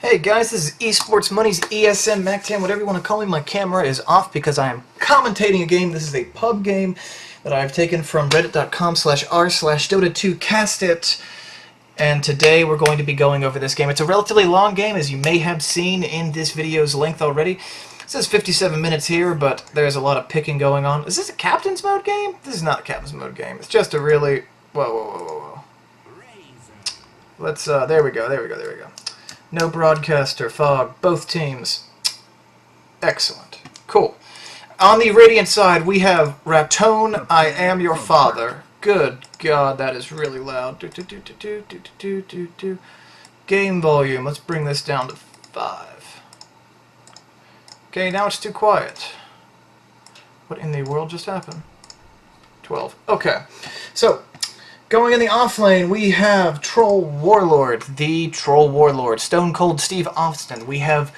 Hey guys, this is Esports Money's ESM Mac10, whatever you want to call me. My camera is off because I am commentating a game. This is a pub game that I've taken from reddit.com/r/Dota2castit. And today we're going to be going over this game. It's a relatively long game, as you may have seen in this video's length already. It says 57 minutes here, but there's a lot of picking going on. Is this a Captain's Mode game? This is not a Captain's Mode game. It's just a really... Whoa. Let's, there we go. No broadcaster, fog, both teams. Excellent. Cool. On the Radiant side, we have Ratone, I am your father. Good God, that is really loud. Game volume, let's bring this down to 5. Okay, now it's too quiet. What in the world just happened? 12. Okay, so... going in the off lane, we have Troll Warlord, the Troll Warlord, Stone Cold Steve Austin. We have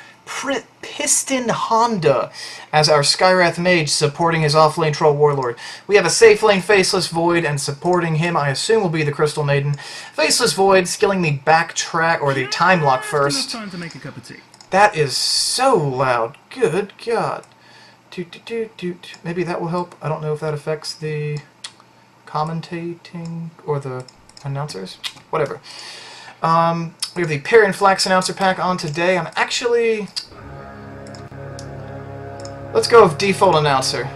Piston Honda as our Skywrath Mage supporting his off lane Troll Warlord. We have a safe lane Faceless Void, and supporting him, I assume, will be the Crystal Maiden. Faceless Void skilling the backtrack, or the time lock first. Time to make a cup of tea. That is so loud. Good God. Maybe that will help. I don't know if that affects the... commentating or the announcers, whatever. We have the Perry and Flax announcer pack on today. I'm actually... let's go with default announcer.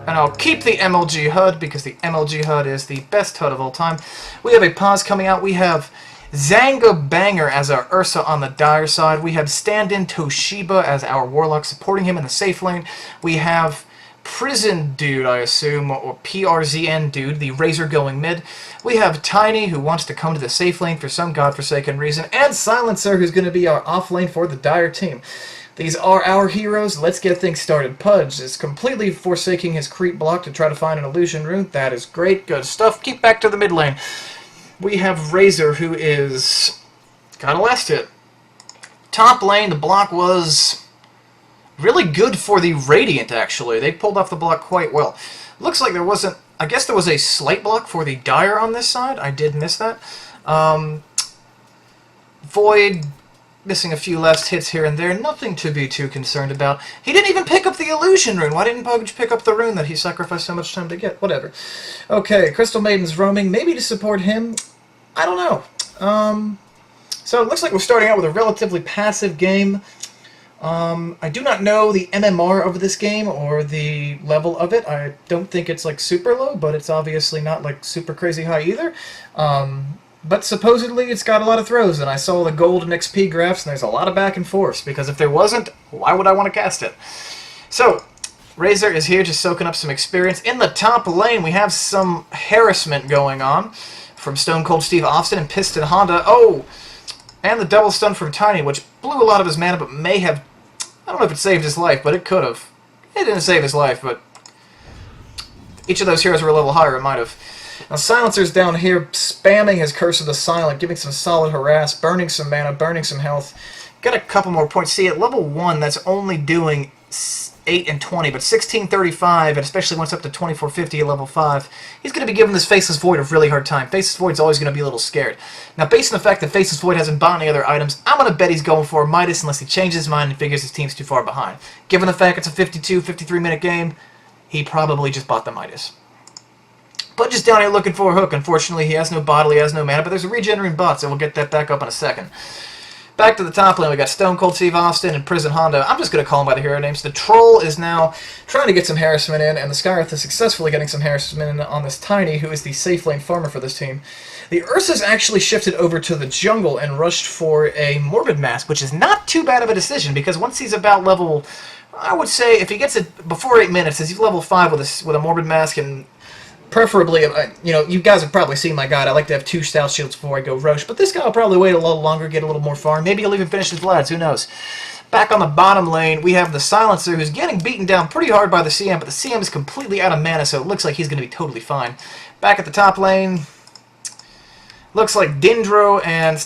And I'll keep the MLG HUD because the MLG HUD is the best HUD of all time. We have a pause coming out. We have Zanga Banger as our Ursa on the Dire side. We have Stand-In Toshiba as our Warlock supporting him in the safe lane. We have Prison Dude, I assume, or PRZN Dude, the Razor going mid. We have Tiny, who wants to come to the safe lane for some godforsaken reason, and Silencer, who's going to be our off lane for the Dire team. These are our heroes. Let's get things started. Pudge is completely forsaking his creep block to try to find an illusion rune. That is great, good stuff. Keep back to the mid lane. We have Razor, who is... got a last hit. Top lane, the block was... really good for the Radiant, actually. They pulled off the block quite well. Looks like there wasn't... I guess there was a slight block for the Dire on this side. I did miss that. Void missing a few last hits here and there. Nothing to be too concerned about. He didn't even pick up the illusion rune. Why didn't Pudge pick up the rune that he sacrificed so much time to get? Whatever. Okay, Crystal Maiden's roaming. Maybe to support him. I don't know. So it looks like we're starting out with a relatively passive game. I do not know the MMR of this game or the level of it. I don't think it's like super low, but it's obviously not like super crazy high either. But supposedly it's got a lot of throws, and I saw the gold and XP graphs, and there's a lot of back and forth, because if there wasn't, why would I want to cast it? So, Razor is here just soaking up some experience. In the top lane, we have some harassment going on from Stone Cold Steve Austin and Piston Honda. Oh! And the double stun from Tiny, which blew a lot of his mana, but may have... I don't know if it saved his life, but it could have. It didn't save his life, but... each of those heroes were a level higher, it might have. Now, Silencer's down here, spamming his Curse of the Silent, giving some solid harass, burning some mana, burning some health. Got a couple more points. See, at level 1, that's only doing 8 and 20, but 1635, and especially once up to 2450 at level 5, he's going to be giving this Faceless Void a really hard time. Faceless Void's always going to be a little scared. Now, based on the fact that Faceless Void hasn't bought any other items, I'm going to bet he's going for Midas unless he changes his mind and figures his team's too far behind. Given the fact it's a 52, 53-minute game, he probably just bought the Midas. Pudge is down here looking for a hook. Unfortunately, he has no bottle, he has no mana, but there's a regenerating bot, so we'll get that back up in a second. Back to the top lane, we got Stone Cold Steve Austin and Prison Honda. I'm just going to call him by the hero names. The Troll is now trying to get some harassment in, and the Skywrath is successfully getting some harassment in on this Tiny, who is the safe lane farmer for this team. The Ursa's actually shifted over to the jungle and rushed for a Morbid Mask, which is not too bad of a decision, because once he's about level... I would say, if he gets it before 8 minutes, as he's level 5 with a Morbid Mask, and preferably, you know, you guys have probably seen my guide. I like to have 2 Stout Shields before I go Roche, but this guy will probably wait a little longer, get a little more farm. Maybe he'll even finish his Vlads, who knows. Back on the bottom lane, we have the Silencer, who's getting beaten down pretty hard by the CM, but the CM is completely out of mana, so it looks like he's going to be totally fine. Back at the top lane, looks like Dendro and...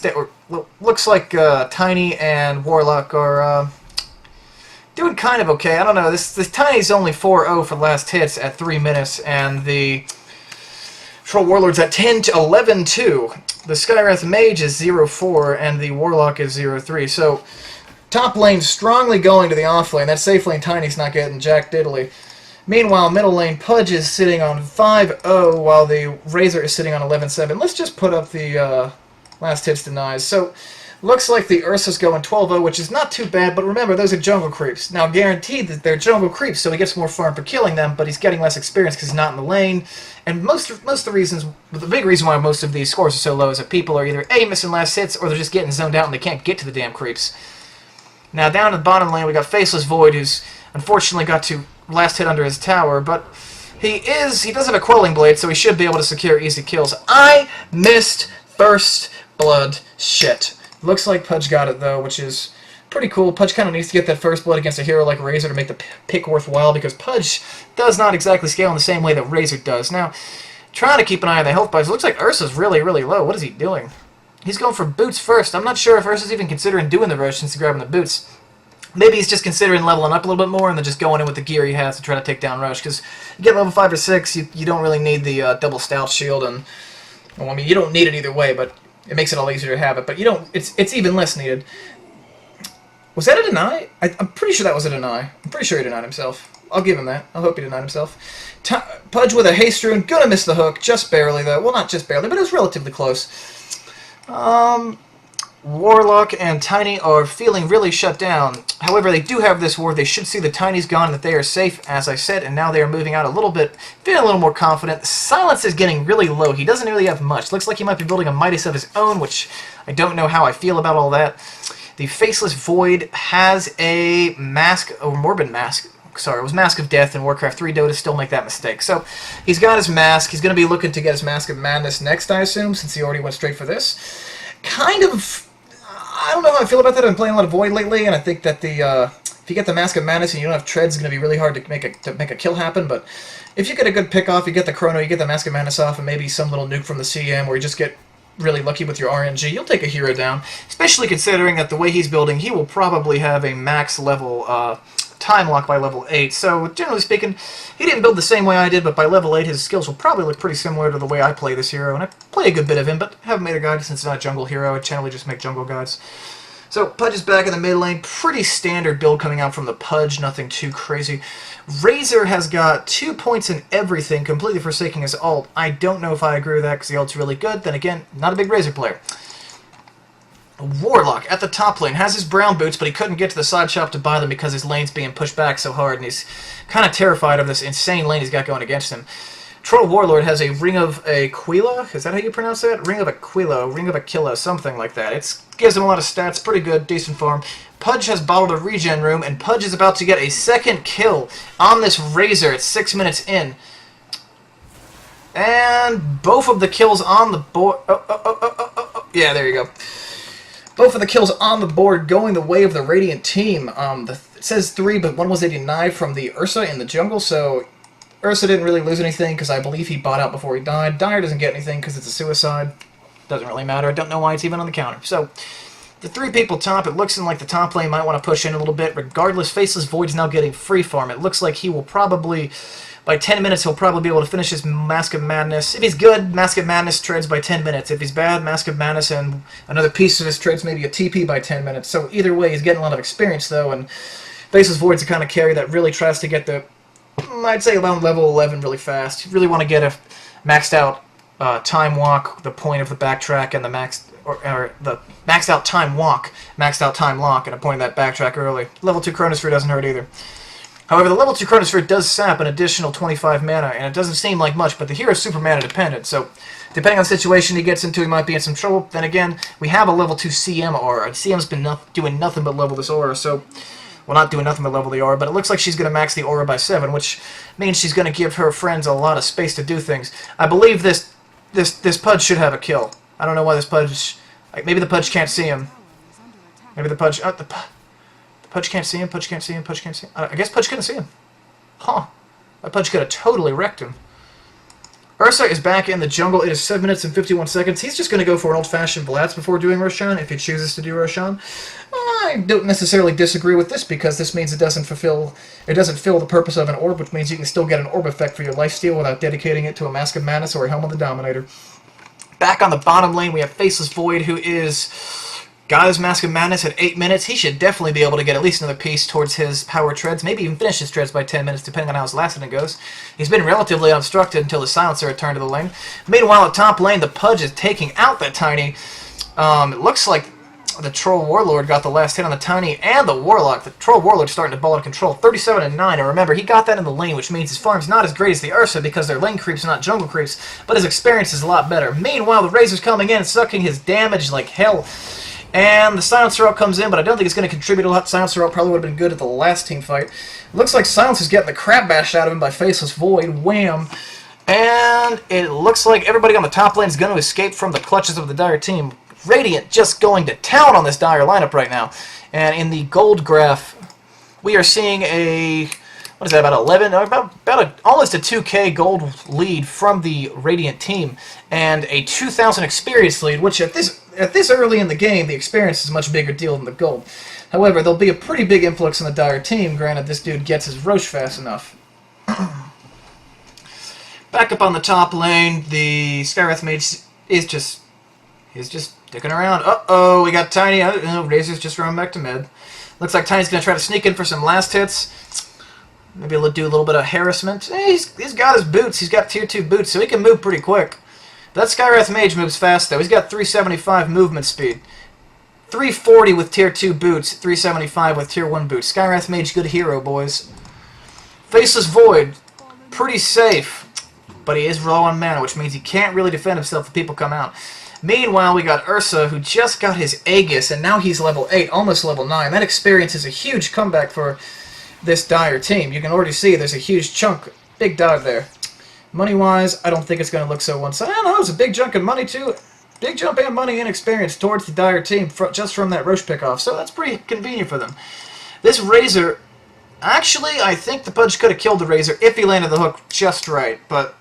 looks like Tiny and Warlock are... doing kind of okay. I don't know. This Tiny's only 4-0 for last hits at 3 minutes, and the Troll Warlord's at 10 to 11-2. The Skywrath Mage is 0-4, and the Warlock is 0-3. So, top lane strongly going to the off lane. That safe lane Tiny's not getting jack diddly. Meanwhile, middle lane Pudge is sitting on 5-0, while the Razor is sitting on 11-7. Let's just put up the last hits denies. So, looks like the Ursa's going 12-0, which is not too bad, but remember, those are jungle creeps. Now, guaranteed that they're jungle creeps, so he gets more farm for killing them, but he's getting less experience because he's not in the lane. And most of the reasons, the big reason why most of these scores are so low is that people are either A, missing last hits, or they're just getting zoned out and they can't get to the damn creeps. Now, down in the bottom lane, we got Faceless Void, who's unfortunately got to last hit under his tower, but he does have a Quelling Blade, so he should be able to secure easy kills. I missed First Blood. Shit. Looks like Pudge got it, though, which is pretty cool. Pudge kind of needs to get that First Blood against a hero like Razor to make the pick worthwhile, because Pudge does not exactly scale in the same way that Razor does. Now, trying to keep an eye on the health bars. It looks like Ursa's really, really low. What is he doing? He's going for boots first. I'm not sure if Ursa's even considering doing the rush since he's grabbing the boots. Maybe he's just considering leveling up a little bit more and then just going in with the gear he has to try to take down Rush. Because you get level 5 or 6, you don't really need the double stout shield. And well, I mean, you don't need it either way, but it makes it all easier to have it. But you don't. It's even less needed. Was that a deny? I'm pretty sure that was a deny. I'm pretty sure he denied himself. I'll give him that. I hope he denied himself. Pudge with a haste rune. Gonna miss the hook. Just barely, though. Well, not just barely, but it was relatively close. Warlock and Tiny are feeling really shut down. However, they do have this ward. They should see the Tiny's gone and that they are safe, as I said, and now they are moving out a little bit, feeling a little more confident. Silence is getting really low. He doesn't really have much. Looks like he might be building a Midas of his own, which I don't know how I feel about all that. The Faceless Void has a Mask, or Morbid Mask. Sorry, it was Mask of Death in Warcraft 3. Dota still make that mistake. So, he's got his Mask. He's going to be looking to get his Mask of Madness next, I assume, since he already went straight for this. Kind of... I don't know how I feel about that. I've been playing a lot of Void lately, and I think that if you get the Mask of Madness and you don't have treads, it's going to be really hard to make a kill happen. But if you get a good pick off, you get the Chrono, you get the Mask of Madness off, and maybe some little nuke from the CM, where you just get really lucky with your RNG, you'll take a hero down. Especially considering that the way he's building, he will probably have a max level time lock by level 8. So generally speaking, he didn't build the same way I did, but by level 8 his skills will probably look pretty similar to the way I play this hero, and I play a good bit of him, but haven't made a guide since it's not a jungle hero. I generally just make jungle guides. So Pudge is back in the mid lane. Pretty standard build coming out from the Pudge, nothing too crazy. Razor has got 2 points in everything, completely forsaking his ult. I don't know if I agree with that because the ult's really good. Then again, not a big Razor player. Warlock at the top lane has his brown boots, but he couldn't get to the side shop to buy them because his lane's being pushed back so hard, and he's kind of terrified of this insane lane he's got going against him. Troll Warlord has a Ring of Aquila. Is that how you pronounce that? Ring of Aquila, Ring of Aquila, something like that. It gives him a lot of stats, pretty good, decent farm. Pudge has bottled a regen room, and Pudge is about to get a second kill on this Razor at 6 minutes in. And both of the kills on the board... Yeah, there you go. Both of the kills on the board going the way of the Radiant team. It says 3, but one was a deny from the Ursa in the jungle, so Ursa didn't really lose anything because I believe he bought out before he died. Dyer doesn't get anything because it's a suicide. Doesn't really matter. I don't know why it's even on the counter. So, the 3 people top, it looks like the top lane might want to push in a little bit. Regardless, Faceless Void's now getting free farm. It looks like he will probably... By 10 minutes, he'll probably be able to finish his Mask of Madness. If he's good, Mask of Madness treads by 10 minutes. If he's bad, Mask of Madness and another piece of his treads maybe a TP by 10 minutes. So either way, he's getting a lot of experience, though, and Faceless Void's the kind of carry that really tries to get the, I'd say, around level 11 really fast. You really want to get a maxed out time walk, the point of the backtrack, and the the maxed out time walk, maxed out time lock, and a point of that backtrack early. Level 2 Chronosphere doesn't hurt either. However, the level 2 Chronosphere does sap an additional 25 mana, and it doesn't seem like much, but the hero's super mana dependent, so depending on the situation he gets into, he might be in some trouble. Then again, we have a level 2 CM aura, and CM's been doing nothing but level this aura, so... Well, not doing nothing but level the aura, but it looks like she's going to max the aura by 7, which means she's going to give her friends a lot of space to do things. I believe this Pudge should have a kill. I don't know why this Pudge... Maybe the Pudge can't see him. Maybe the Pudge... the Pudge can't see him, Pudge can't see him, Pudge can't see him. I guess Pudge couldn't see him. Huh. That Pudge could have totally wrecked him. Ursa is back in the jungle. It is 7 minutes and 51 seconds. He's just going to go for an old-fashioned Blast before doing Roshan, if he chooses to do Roshan. I don't necessarily disagree with this, because this means it doesn't fill the purpose of an orb, which means you can still get an orb effect for your lifesteal without dedicating it to a Mask of Madness or a Helm of the Dominator. Back on the bottom lane, we have Faceless Void, who is got his Mask of Madness at 8 minutes. He should definitely be able to get at least another piece towards his power treads, maybe even finish his treads by 10 minutes, depending on how his last inning goes. He's been relatively unobstructed until the Silencer returned to the lane. Meanwhile, at top lane, the Pudge is taking out that Tiny. It looks like the Troll Warlord got the last hit on the Tiny and the Warlock. The Troll Warlord's starting to ball out of control. 37 and 9, and remember, he got that in the lane, which means his farm's not as great as the Ursa because they're lane creeps, not jungle creeps, but his experience is a lot better. Meanwhile, the Razor's coming in, sucking his damage like hell. And the Silencer Up comes in, but I don't think it's going to contribute a lot. Silencer Up probably would have been good at the last team fight. Looks like Silencer's getting the crap bashed out of him by Faceless Void. Wham! And it looks like everybody on the top lane is going to escape from the clutches of the Dire team. Radiant just going to town on this Dire lineup right now. And in the gold graph, we are seeing a, what is that, about 11? Almost a 2K gold lead from the Radiant team. And a 2,000 experience lead, which at this early in the game, the experience is a much bigger deal than the gold. However, there'll be a pretty big influx in the Dire team, granted this dude gets his Roche fast enough. Back up on the top lane, the Skywrath Mage is just sticking around. Uh-oh, we got Tiny. Razor's just running back to mid. Looks like Tiny's going to try to sneak in for some last hits. Maybe he'll do a little bit of harassment. He's got his boots. He's got tier 2 boots, so he can move pretty quick. That Skywrath Mage moves fast, though. He's got 375 movement speed. 340 with tier 2 boots, 375 with tier 1 boots. Skywrath Mage, good hero, boys. Faceless Void, pretty safe. But he is low on mana, which means he can't really defend himself if people come out. Meanwhile, we got Ursa, who just got his Aegis, and now he's level 8, almost level 9. That experience is a huge comeback for this Dire team. You can already see there's a huge chunk, big dive there. Money-wise, I don't think it's going to look so one-sided. I don't know, it's a big chunk of money, too. Big jump in money and experience towards the Dire team just from that Roche pickoff, so that's pretty convenient for them. This Razor, actually, I think the Pudge could have killed the Razor if he landed the hook just right, but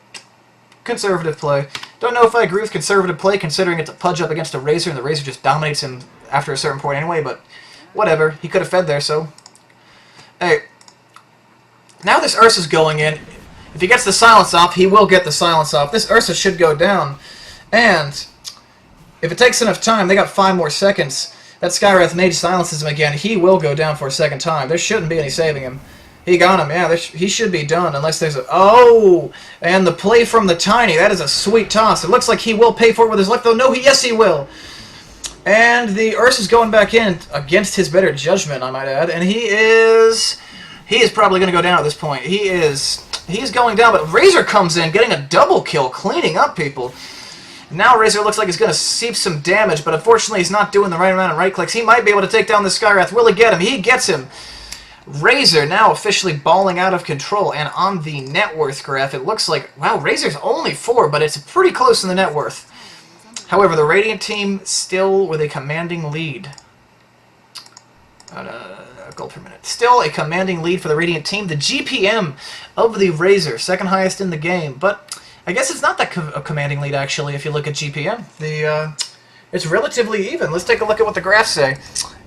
conservative play. Don't know if I agree with conservative play, considering it's a Pudge up against a Razor, and the Razor just dominates him after a certain point anyway, but whatever. He could have fed there, so... Hey, now this Ursa's going in. If he gets the silence off, he will get the silence off. This Ursa should go down, and if it takes enough time, they got 5 more seconds. That Skywrath Mage silences him again. He will go down for a second time. There shouldn't be any saving him. He got him, yeah, he should be done, unless there's a... Oh! And the play from the Tiny, that is a sweet toss. It looks like he will pay for it with his life, though. No, yes, he will! And the Ursa's going back in against his better judgment, I might add, and he is probably going to go down at this point. He's going down, but Razor comes in, getting a double kill, cleaning up people. Now Razor looks like he's going to seep some damage, but unfortunately he's not doing the right amount of right clicks. He might be able to take down the Skywrath. Will he get him? He gets him! Razor now officially balling out of control, and on the net worth graph, it looks like, wow, Razor's only 4, but it's pretty close in the net worth. However, the Radiant team still with a commanding lead. Gold per minute. Still a commanding lead for the Radiant team. The GPM of the Razor, second highest in the game, but I guess it's not that a commanding lead, actually, if you look at GPM. It's relatively even. Let's take a look at what the graphs say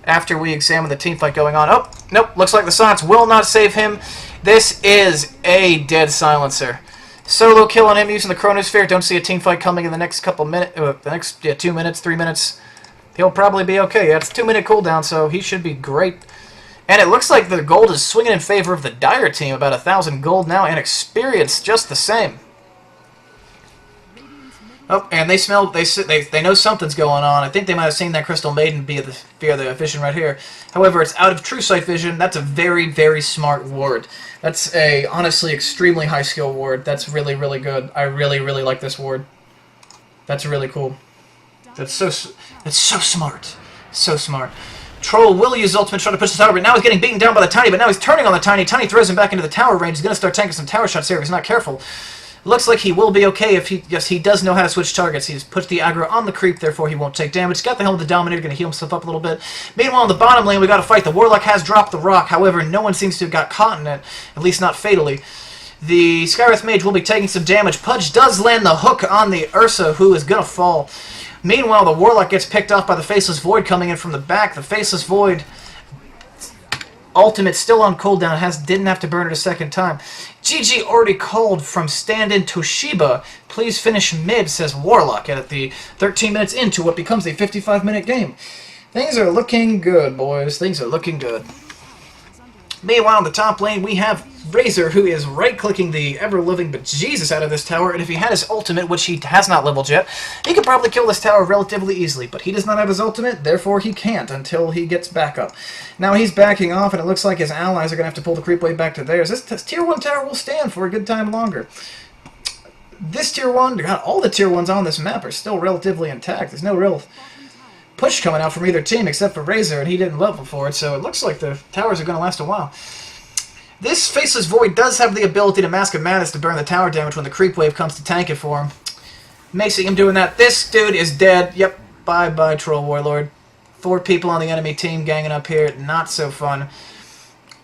after we examine the team fight going on. Oh, nope, looks like the silence will not save him. This is a dead silencer. Solo kill on him using the Chronosphere. Don't see a team fight coming in the next couple minutes, 2 minutes, 3 minutes. He'll probably be okay. Yeah, it's a 2-minute cooldown, so he should be great. And it looks like the gold is swinging in favor of the Dire team. About 1,000 gold now, and experience just the same. Oh, and they know something's going on. I think they might have seen that Crystal Maiden via the vision right here. However, it's out of true sight vision. That's a very, very smart ward. That's a, honestly, extremely high skill ward. That's really, really good. I really, really like this ward. That's really cool. That's so smart. So smart. Troll will use ultimate trying to push the tower, but now he's getting beaten down by the Tiny, but now he's turning on the Tiny. Tiny throws him back into the tower range. He's going to start tanking some tower shots here if he's not careful. Looks like he will be okay if he does know how to switch targets. He's put the aggro on the creep, therefore he won't take damage. He's got the Helm of the Dominator, going to heal himself up a little bit. Meanwhile, in the bottom lane, we got to fight. The Warlock has dropped the rock. However, no one seems to have got caught in it, at least not fatally. The Skywrath Mage will be taking some damage. Pudge does land the hook on the Ursa, who is going to fall. Meanwhile, the Warlock gets picked off by the Faceless Void coming in from the back. The Faceless Void ultimate still on cooldown, didn't have to burn it a second time. GG already called from stand-in Toshiba Please finish mid, says Warlock at the 13 minutes into what becomes a 55-minute game. Things are looking good, boys. Things are looking good. Meanwhile, in the top lane, we have Razor, who is right-clicking the ever-living bejesus out of this tower, and if he had his ultimate, which he has not leveled yet, he could probably kill this tower relatively easily, but he does not have his ultimate, therefore he can't until he gets back up. Now he's backing off, and it looks like his allies are going to have to pull the creep wave back to theirs. This Tier 1 tower will stand for a good time longer. This Tier 1, God, all the Tier 1s on this map are still relatively intact. There's no real push coming out from either team except for Razor, and he didn't level for it, so it looks like the towers are going to last a while. This Faceless Void does have the ability to Mask of Madness to burn the tower damage when the creep wave comes to tank it for him. Amazing him doing that. This dude is dead. Yep, bye-bye, Troll Warlord. 4 people on the enemy team ganging up here. Not so fun.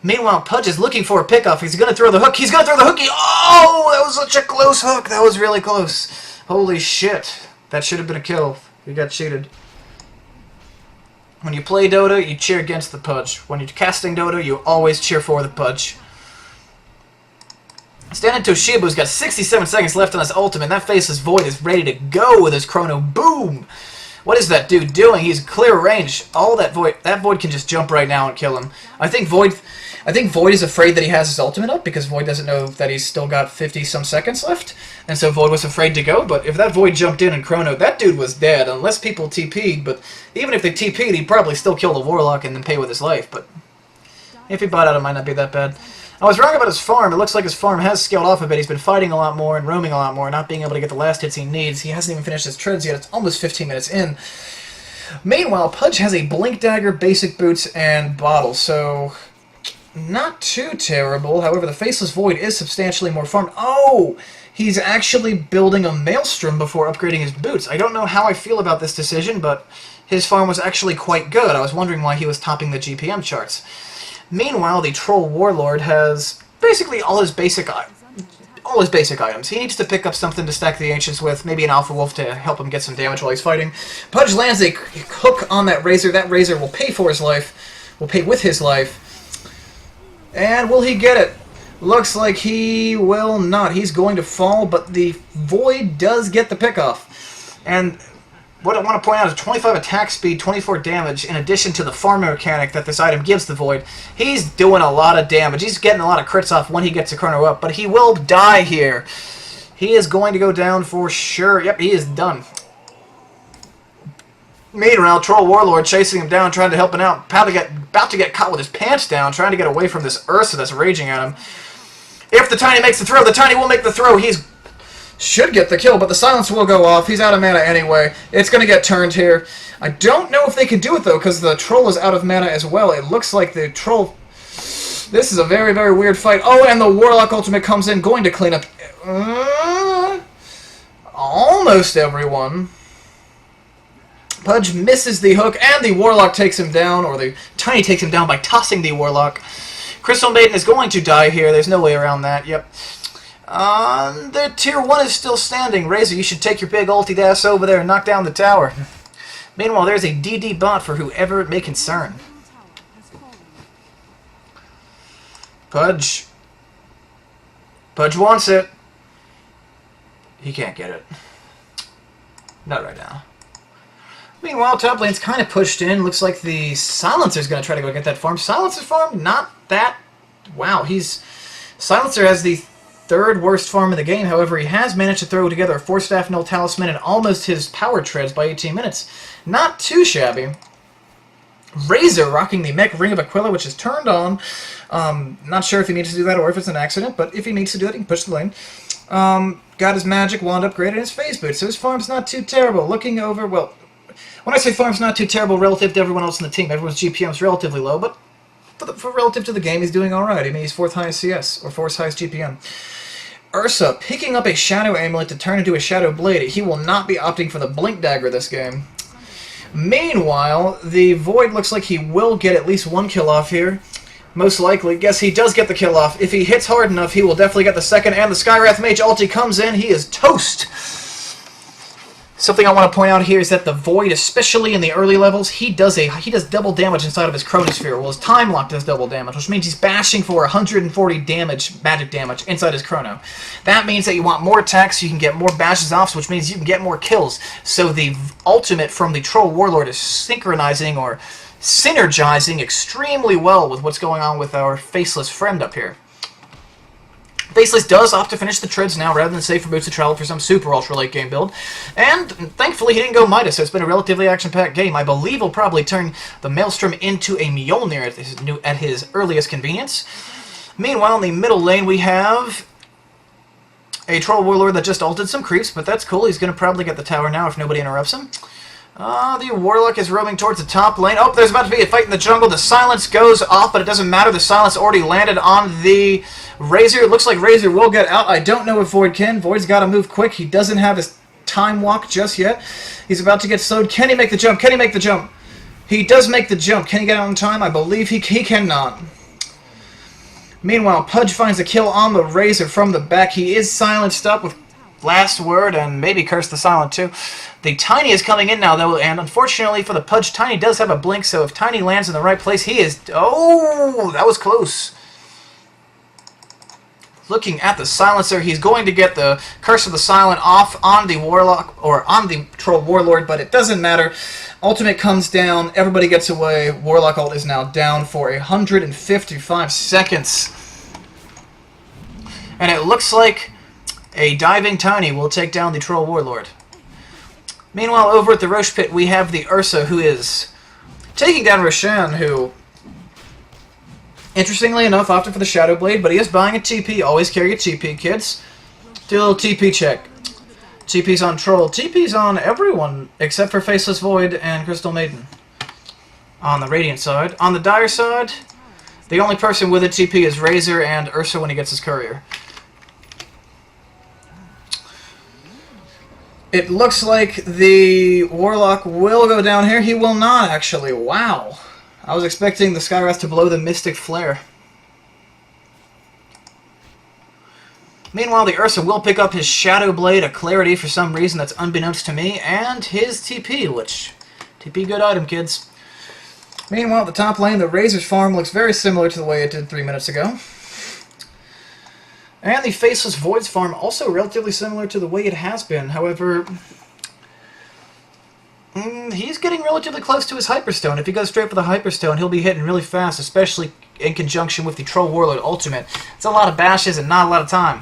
Meanwhile, Pudge is looking for a pickoff. He's going to throw the hook. He's going to throw the hook. Oh, that was such a close hook. That was really close. Holy shit. That should have been a kill. He got cheated. When you play Dota, you cheer against the Pudge. When you're casting Dota, you always cheer for the Pudge. Standing Toshiba's got 67 seconds left on his ultimate. That Faceless Void is ready to go with his chrono. Boom! What is that dude doing? He's clear range. All that Void can just jump right now and kill him. I think Void is afraid that he has his ultimate up because Void doesn't know that he's still got 50-some seconds left. And so Void was afraid to go, but if that Void jumped in and chrono, that dude was dead, unless people TP'd, but even if they TP'd, he'd probably still kill the Warlock and then pay with his life, but if he bought out, it might not be that bad. I was wrong about his farm. It looks like his farm has scaled off a bit. He's been fighting a lot more and roaming a lot more, not being able to get the last hits he needs. He hasn't even finished his treads yet. It's almost 15 minutes in. Meanwhile, Pudge has a Blink Dagger, Basic Boots, and Bottle, so not too terrible. However, the Faceless Void is substantially more farmed. Oh! He's actually building a Maelstrom before upgrading his boots. I don't know how I feel about this decision, but his farm was actually quite good. I was wondering why he was topping the GPM charts. Meanwhile, the Troll Warlord has basically all his basic items. He needs to pick up something to stack the Ancients with, maybe an Alpha Wolf to help him get some damage while he's fighting. Pudge lands a hook on that Razor. That Razor will pay for his life, will pay with his life. And will he get it? Looks like he will not. He's going to fall, but the Void does get the pickoff. And what I want to point out is 25 attack speed, 24 damage, in addition to the farmer mechanic that this item gives the Void. He's doing a lot of damage. He's getting a lot of crits off when he gets a chrono up, but he will die here. He is going to go down for sure. Yep, he is done. Meanwhile, Troll Warlord chasing him down, trying to help him out. About to get caught with his pants down, trying to get away from this Ursa that's raging at him. If the Tiny makes the throw, the Tiny will make the throw. He's should get the kill, but the silence will go off. He's out of mana anyway. It's going to get turned here. I don't know if they can do it, though, because the Troll is out of mana as well. It looks like the Troll... This is a very, very weird fight. Oh, and the Warlock ultimate comes in, going to clean up... almost everyone. Pudge misses the hook, and the Warlock takes him down, or the Tiny takes him down by tossing the Warlock. Crystal Maiden is going to die here. There's no way around that. Yep. The Tier 1 is still standing. Razor, you should take your big ulti ass over there and knock down the tower. Meanwhile, there's a DD bot for whoever it may concern. Pudge. Pudge wants it. He can't get it. Not right now. Meanwhile, top lane's kind of pushed in. Looks like the Silencer's going to try to go get that farm. Silencer's farm? Not that... Wow, Silencer has the third worst farm in the game. However, he has managed to throw together a 4-staff null talisman and almost his power treads by 18 minutes. Not too shabby. Razor rocking the mech Ring of Aquila, which is turned on. Not sure if he needs to do that or if it's an accident, but if he needs to do it, he can push the lane. Got his magic wand upgraded and his phase boot, so his farm's not too terrible. Looking over, well, when I say farm's not too terrible relative to everyone else in the team, everyone's GPM's relatively low, but for relative to the game, he's doing alright. I mean, he's 4th highest CS, or 4th highest GPM. Ursa picking up a Shadow Amulet to turn into a Shadow Blade. He will not be opting for the Blink Dagger this game. Meanwhile, the Void looks like he will get at least one kill off here. Most likely. Guess he does get the kill off. If he hits hard enough, he will definitely get the second, and the Skywrath Mage ulti comes in. He is toast. Something I want to point out here is that the Void, especially in the early levels, he does double damage inside of his Chronosphere. Well, his Time Lock does double damage, which means he's bashing for 140 damage, magic damage, inside his Chrono. That means that you want more attacks, so you can get more bashes off, which means you can get more kills. So the ultimate from the Troll Warlord is synchronizing or synergizing extremely well with what's going on with our Faceless friend up here. Faceless does opt to finish the treads now rather than save for Boots of Travel for some super ultra late game build. And thankfully he didn't go Midas, so it's been a relatively action-packed game. I believe he'll probably turn the Maelstrom into a Mjolnir at his earliest convenience. Meanwhile, in the middle lane we have a Troll Warlord that just ulted some creeps, but that's cool. He's going to probably get the tower now if nobody interrupts him. The Warlock is roaming towards the top lane. Oh, there's about to be a fight in the jungle. The silence goes off, but it doesn't matter. The silence already landed on the Razor. It looks like Razor will get out. I don't know if Void can. Void's got to move quick. He doesn't have his time walk just yet. He's about to get slowed. Can he make the jump? Can he make the jump? He does make the jump. Can he get out in time? I believe he cannot. Meanwhile, Pudge finds a kill on the Razor from the back. He is silenced up with Last Word and maybe Curse the Silent too. The Tiny is coming in now, though, and unfortunately for the Pudge, Tiny does have a blink, so if Tiny lands in the right place, he is... Oh, that was close. Looking at the Silencer, he's going to get the Curse of the Silent off on the Warlock, or on the Troll Warlord, but it doesn't matter. Ultimate comes down, everybody gets away. Warlock ult is now down for 155 seconds. And it looks like a diving Tiny will take down the Troll Warlord. Meanwhile, over at the Roche Pit, we have the Ursa, who is taking down Roshan, who, interestingly enough, opted for the Shadow Blade, but he is buying a TP. Always carry a TP, kids. Do a little TP check. TP's on Troll. TP's on everyone, except for Faceless Void and Crystal Maiden. On the Radiant side. On the Dire side, the only person with a TP is Razor and Ursa when he gets his Courier. It looks like the Warlock will go down here. He will not, actually. Wow. I was expecting the Skywrath to blow the Mystic Flare. Meanwhile, the Ursa will pick up his Shadow Blade, a Clarity for some reason that's unbeknownst to me, and his TP, which... TP good item, kids. Meanwhile, at the top lane, the Razor's farm looks very similar to the way it did 3 minutes ago. And the Faceless Void's farm also relatively similar to the way it has been. However, he's getting relatively close to his Hyperstone. If he goes straight for the Hyperstone, he'll be hitting really fast, especially in conjunction with the Troll Warlord Ultimate. It's a lot of bashes and not a lot of time.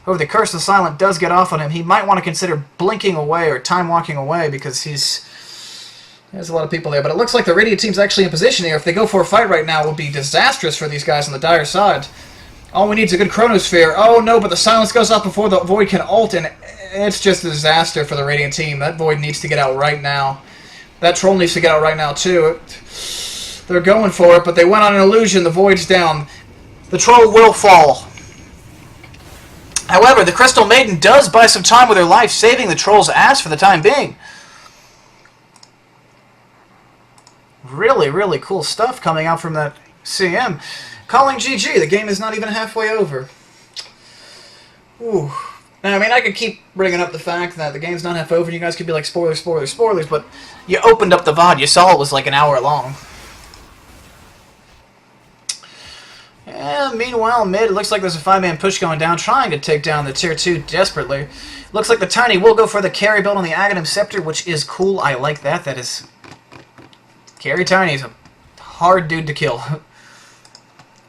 However, the Curse of the Silent does get off on him. He might want to consider blinking away or time walking away because there's a lot of people there. But it looks like the Radiant team's actually in position here. If they go for a fight right now, it would be disastrous for these guys on the Dire side. All we need is a good Chronosphere. Oh no, but the Silence goes off before the Void can ult, and it's just a disaster for the Radiant team. That Void needs to get out right now. That Troll needs to get out right now too. They're going for it, but they went on an illusion. The Void's down. The Troll will fall. However, the Crystal Maiden does buy some time with her life, saving the Troll's ass for the time being. Really, really cool stuff coming out from that CM. Calling GG. The game is not even halfway over. Ooh. Now, I mean, I could keep bringing up the fact that the game's not half over, and you guys could be like, spoilers, spoilers, spoilers, but you opened up the VOD, you saw it was like an hour long. And meanwhile, mid, it looks like there's a 5-man push going down, trying to take down the Tier 2 desperately. Looks like the Tiny will go for the carry build on the Aghanim Scepter, which is cool. I like that. That is... Carry Tiny's a hard dude to kill.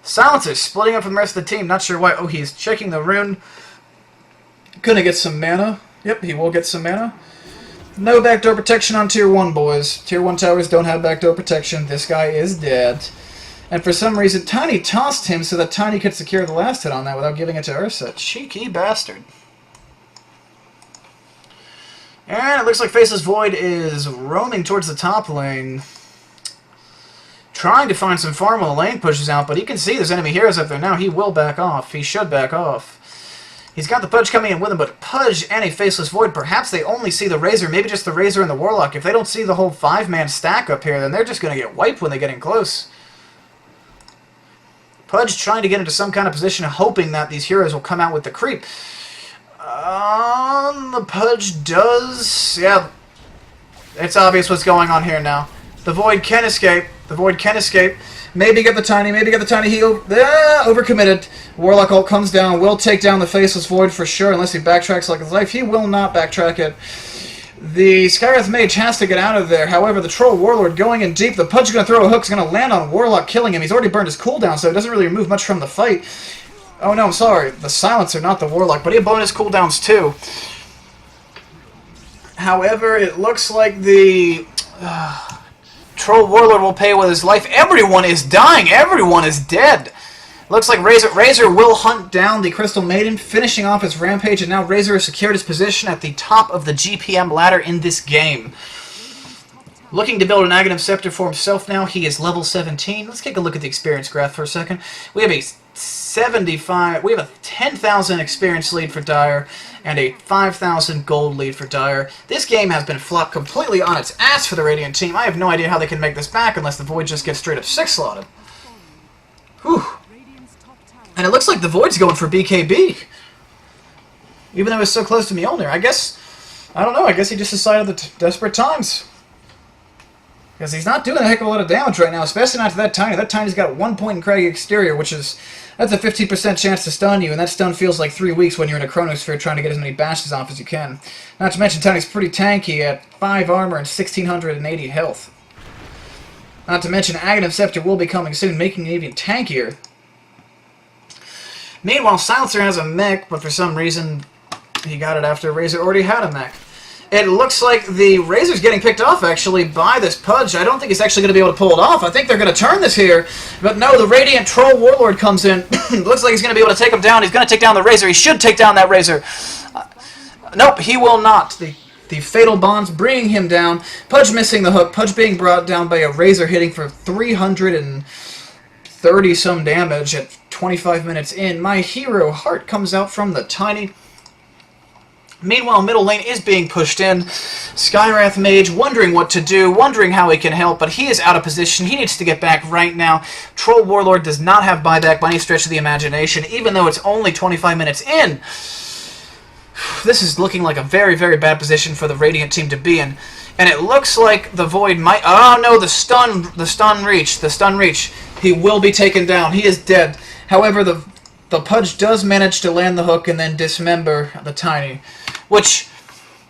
Silencer splitting up from the rest of the team. Not sure why. Oh, he's checking the rune. Gonna get some mana. Yep, he will get some mana. No backdoor protection on Tier 1, boys. Tier 1 towers don't have backdoor protection. This guy is dead. And for some reason, Tiny tossed him so that Tiny could secure the last hit on that without giving it to Ursa. Cheeky bastard. And it looks like Faceless Void is roaming towards the top lane. Trying to find some farm while the lane pushes out, but he can see there's enemy heroes up there now. He will back off. He should back off. He's got the Pudge coming in with him, but Pudge and a Faceless Void, perhaps they only see the Razor, maybe just the Razor and the Warlock. If they don't see the whole 5-man stack up here, then they're just going to get wiped when they get in close. Pudge trying to get into some kind of position, hoping that these heroes will come out with the creep. The Pudge does... Yeah, it's obvious what's going on here now. The Void can escape. The Void can escape. Maybe get the Tiny. Maybe get the Tiny heal. Overcommitted. Warlock ult comes down. Will take down the Faceless Void for sure, unless he backtracks like his life. He will not backtrack it. The Skywrath Mage has to get out of there. However, the Troll Warlord going in deep. The Pudge is going to throw a hook. It's going to land on Warlock, killing him. He's already burned his cooldown, so it doesn't really remove much from the fight. Oh no, I'm sorry. The Silencer, not the Warlock, but he had bonus cooldowns too. However, it looks like the Troll Warlord will pay with his life. Everyone is dying. Everyone is dead. Looks like Razor will hunt down the Crystal Maiden, finishing off his rampage, and now Razor has secured his position at the top of the GPM ladder in this game. Looking to build an Aghanim Scepter for himself now. He is level 17. Let's take a look at the experience graph for a second. We have a 10,000 experience lead for Dire and a 5,000 gold lead for Dire. This game has been flopped completely on its ass for the Radiant team. I have no idea how they can make this back unless the Void just gets straight up 6-slotted. Whew. And it looks like the Void's going for BKB. Even though it's so close to Mjolnir. I don't know, I guess he just decided the desperate times. Because he's not doing a heck of a lot of damage right now, especially not to that Tiny. That Tiny's got 1 point in Craggy Exterior, that's a 50% chance to stun you, and that stun feels like 3 weeks when you're in a Chronosphere trying to get as many bashes off as you can. Not to mention Tiny's pretty tanky at 5 armor and 1,680 health. Not to mention Aghanim Scepter will be coming soon, making it even tankier. Meanwhile, Silencer has a mech, but for some reason he got it after Razor already had a mech. It looks like the Razor's getting picked off, actually, by this Pudge. I don't think he's actually going to be able to pull it off. I think they're going to turn this here. But no, the Radiant Troll Warlord comes in. Looks like he's going to be able to take him down. He's going to take down the Razor. He should take down that Razor. Nope, he will not. The Fatal Bonds bringing him down. Pudge missing the hook. Pudge being brought down by a Razor hitting for 330-some damage at 25 minutes in. My hero, Heart, comes out from the Tiny. Meanwhile, middle lane is being pushed in. Skywrath Mage wondering what to do, wondering how he can help, but he is out of position. He needs to get back right now. Troll Warlord does not have buyback by any stretch of the imagination, even though it's only 25 minutes in. This is looking like a very, very bad position for the Radiant team to be in. And it looks like the Void might... Oh no, the stun reach. He will be taken down. He is dead. However, the Pudge does manage to land the hook and then dismember the Tiny, which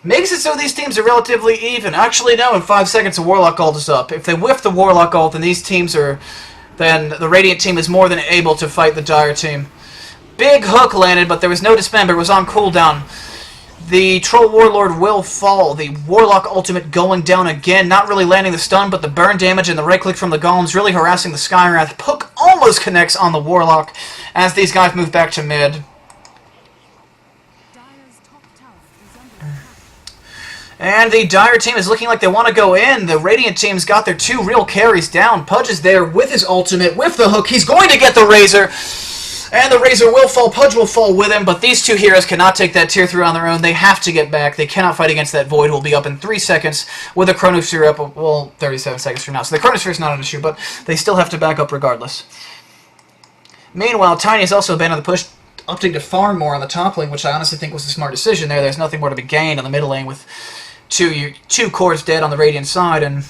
makes it so these teams are relatively even. Actually, no, in 5 seconds the Warlock ult is up. If they whiff the Warlock ult, then then the Radiant team is more than able to fight the Dire team. Big hook landed, but there was no dismember. It was on cooldown. The Troll Warlord will fall. The Warlock ultimate going down again. Not really landing the stun, but the burn damage and the right click from the Golems really harassing the Skywrath. Hook almost connects on the Warlock as these guys move back to mid. And the Dire team is looking like they want to go in. The Radiant team's got their 2 real carries down. Pudge is there with his ultimate, with the hook. He's going to get the Razor. And the Razor will fall. Pudge will fall with him, but these 2 heroes cannot take that tier 3 on their own. They have to get back. They cannot fight against that Void, who will be up in 3 seconds with a Chronosphere up, well, 37 seconds from now. So the Chronosphere is not an issue, but they still have to back up regardless. Meanwhile, Tiny has also been on the push, opting to farm more on the top lane, which I honestly think was a smart decision there. There's nothing more to be gained on the middle lane with two cores dead on the Radiant side and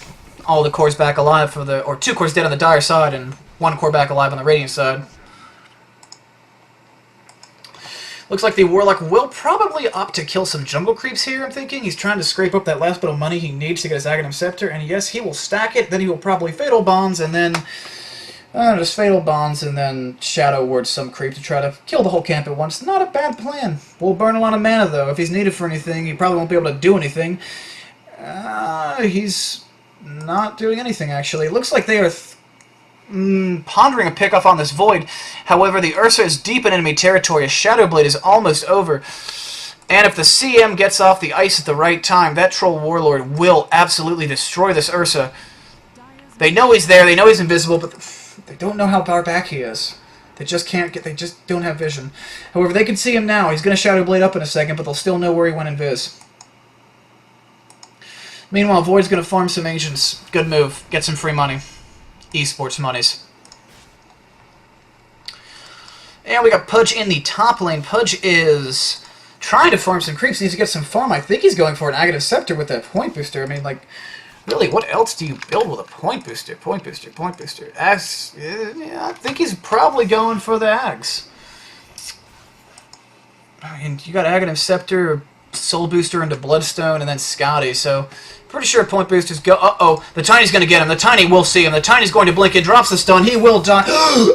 all the cores back alive for the... Or 2 cores dead on the Dire side and 1 core back alive on the Radiant side. Looks like the Warlock will probably opt to kill some jungle creeps here, I'm thinking. He's trying to scrape up that last bit of money he needs to get his Aghanim Scepter, and yes, he will stack it, then he will probably Fatal Bonds, and then... just Fatal Bonds, and then Shadow Ward some creep to try to kill the whole camp at once. Not a bad plan. Will burn a lot of mana, though. If he's needed for anything, he probably won't be able to do anything. He's not doing anything, actually. It looks like they are... pondering a pickoff on this Void. However, the Ursa is deep in enemy territory. A Shadow Blade is almost over. And if the CM gets off the ice at the right time, that Troll Warlord will absolutely destroy this Ursa. They know he's there, they know he's invisible, but they don't know how far back he is. They just don't have vision. However, they can see him now. He's going to Shadow Blade up in a second, but they'll still know where he went invis. Meanwhile, Void's going to farm some Ancients. Good move. Get some free money. Esports monies. And we got Pudge in the top lane. Pudge is trying to farm some creeps. Needs to get some farm. I think he's going for an Aghanim Scepter with that point booster. I mean, like, really, what else do you build with a point booster? Point booster, point booster. Ags, yeah, I think he's probably going for the Ags. I mean, you got Aghanim Scepter, Soul Booster into Bloodstone, and then Scotty, so pretty sure point boosters go. Uh-oh, the Tiny's going to get him. The Tiny will see him. The Tiny's going to blink and drops the stun. He will die.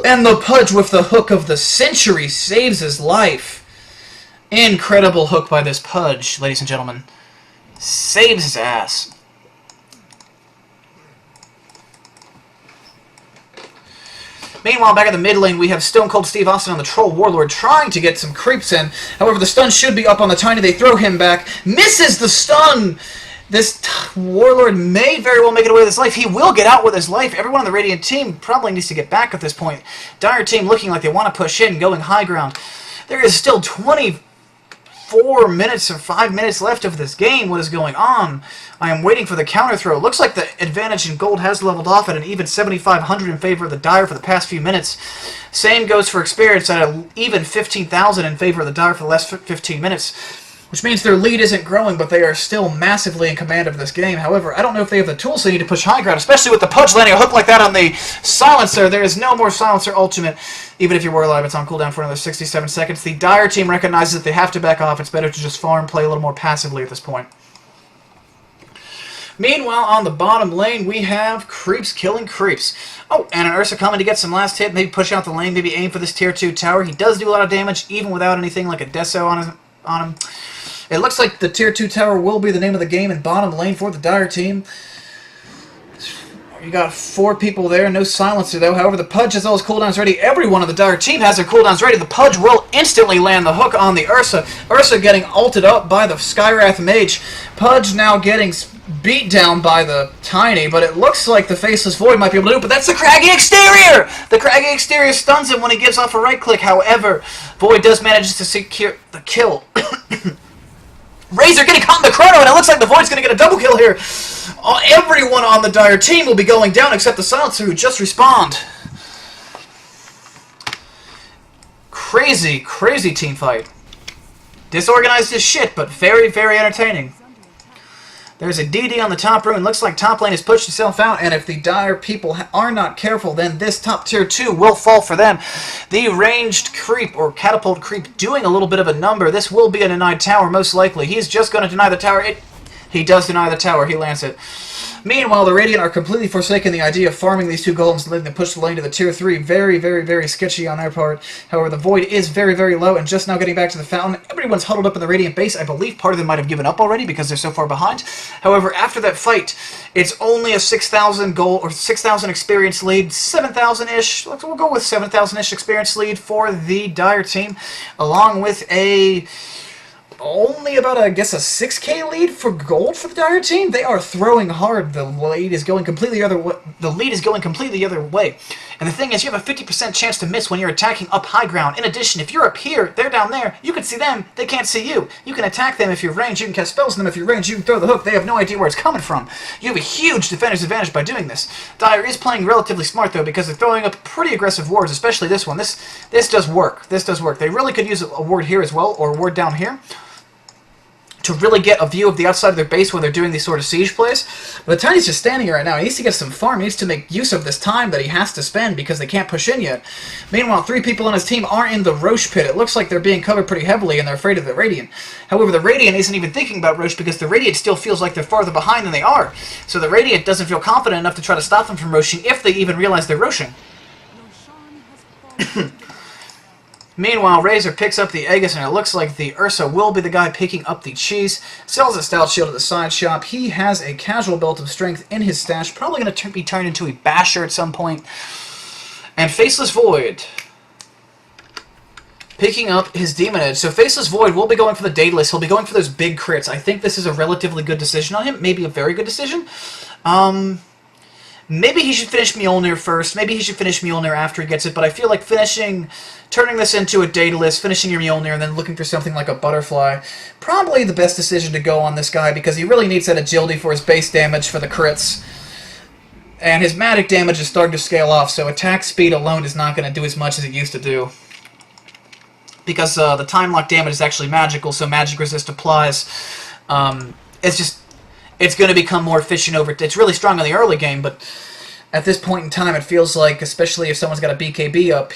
And the Pudge with the hook of the century saves his life. Incredible hook by this Pudge, ladies and gentlemen. Saves his ass. Meanwhile, back at the mid lane, we have Stone Cold Steve Austin on the Troll Warlord trying to get some creeps in. However, the stun should be up on the Tiny. They throw him back. Misses the stun! This Warlord may very well make it away with his life. He will get out with his life. Everyone on the Radiant team probably needs to get back at this point. Dire team looking like they want to push in, going high ground. There is still 24 minutes or 5 minutes left of this game. What is going on? I am waiting for the counter throw. Looks like the advantage in gold has leveled off at an even 7,500 in favor of the Dire for the past few minutes. Same goes for experience at an even 15,000 in favor of the Dire for the last 15 minutes. Which means their lead isn't growing, but they are still massively in command of this game. However, I don't know if they have the tools they need to push high ground, especially with the Pudge landing a hook like that on the Silencer. There is no more Silencer ultimate. Even if you were alive, it's on cooldown for another 67 seconds. The Dire team recognizes that they have to back off. It's better to just farm, play a little more passively at this point. Meanwhile, on the bottom lane, we have creeps killing creeps. Oh, and an Ursa coming to get some last hit, maybe push out the lane, maybe aim for this tier 2 tower. He does do a lot of damage, even without anything like a Deso on him. It looks like the tier 2 tower will be the name of the game in bottom lane for the Dire team. You got 4 people there, no Silencer though. However, the Pudge has all his cooldowns ready. Everyone on the Dire team has their cooldowns ready. The Pudge will instantly land the hook on the Ursa. Ursa getting ulted up by the Skywrath Mage. Pudge now getting beat down by the Tiny, but it looks like the Faceless Void might be able to do it, but that's the Craggy Exterior! The Craggy Exterior stuns him when he gives off a right click. However, Void does manage to secure the kill. Razor getting caught in the chrono, and it looks like the Void's going to get a double kill here. Everyone on the Dire team will be going down except the Silencer, who just respawned. Crazy, crazy team fight. Disorganized as shit, but very, very entertaining. There's a DD on the top room. Looks like top lane has pushed itself out, and if the Dire people are not careful, then this top tier 2 will fall for them. The ranged creep, or catapult creep, doing a little bit of a number. This will be a denied tower, most likely. He's just going to deny the tower. He does deny the tower. He lands it. Meanwhile, the Radiant are completely forsaken the idea of farming these 2 golems and letting them push the lane to the tier 3. Very, very, very sketchy on their part. However, the Void is very, very low and just now getting back to the fountain. Everyone's huddled up in the Radiant base. I believe part of them might have given up already because they're so far behind. However, after that fight, it's only a 6,000 gold or 6,000 experience lead, 7,000-ish. We'll go with 7,000-ish experience lead for the Dire team, along with a only about, I guess, a 6k lead for gold for the Dire team. They are throwing hard. The lead is going completely the other way. And the thing is, you have a 50% chance to miss when you're attacking up high ground. In addition, if you're up here, they're down there, you can see them, they can't see you. You can attack them if you're ranged, you can cast spells on them if you're ranged, you can throw the hook, they have no idea where it's coming from. You have a huge defender's advantage by doing this. Dire is playing relatively smart though, because they're throwing up pretty aggressive wards, especially this one. This does work. This does work. They really could use a ward here as well, or a ward down here, to really get a view of the outside of their base when they're doing these sort of siege plays. But the Tiny's just standing here right now. He needs to get some farm. He needs to make use of this time that he has to spend because they can't push in yet. Meanwhile, 3 people on his team are in the Roche pit. It looks like they're being covered pretty heavily and they're afraid of the Radiant. However, the Radiant isn't even thinking about Roche because the Radiant still feels like they're farther behind than they are. So the Radiant doesn't feel confident enough to try to stop them from Roshing if they even realize they're Roshing. Meanwhile, Razor picks up the Aegis, and it looks like the Ursa will be the guy picking up the cheese. Sells a Stout Shield at the side shop. He has a casual Belt of Strength in his stash. Probably going to be turned into a Basher at some point. And Faceless Void picking up his Demon Edge. So Faceless Void will be going for the Daedalus. He'll be going for those big crits. I think this is a relatively good decision on him. Maybe a very good decision. Maybe he should finish Mjolnir first. Maybe he should finish Mjolnir after he gets it. But I feel like turning this into a Daedalus, finishing your Mjolnir, and then looking for something like a Butterfly, probably the best decision to go on this guy because he really needs that agility for his base damage for the crits. And his magic damage is starting to scale off, so attack speed alone is not going to do as much as it used to do. because the time lock damage is actually magical, so magic resist applies. It's going to become more efficient over. It's really strong in the early game, but at this point in time, it feels like, especially if someone's got a BKB up,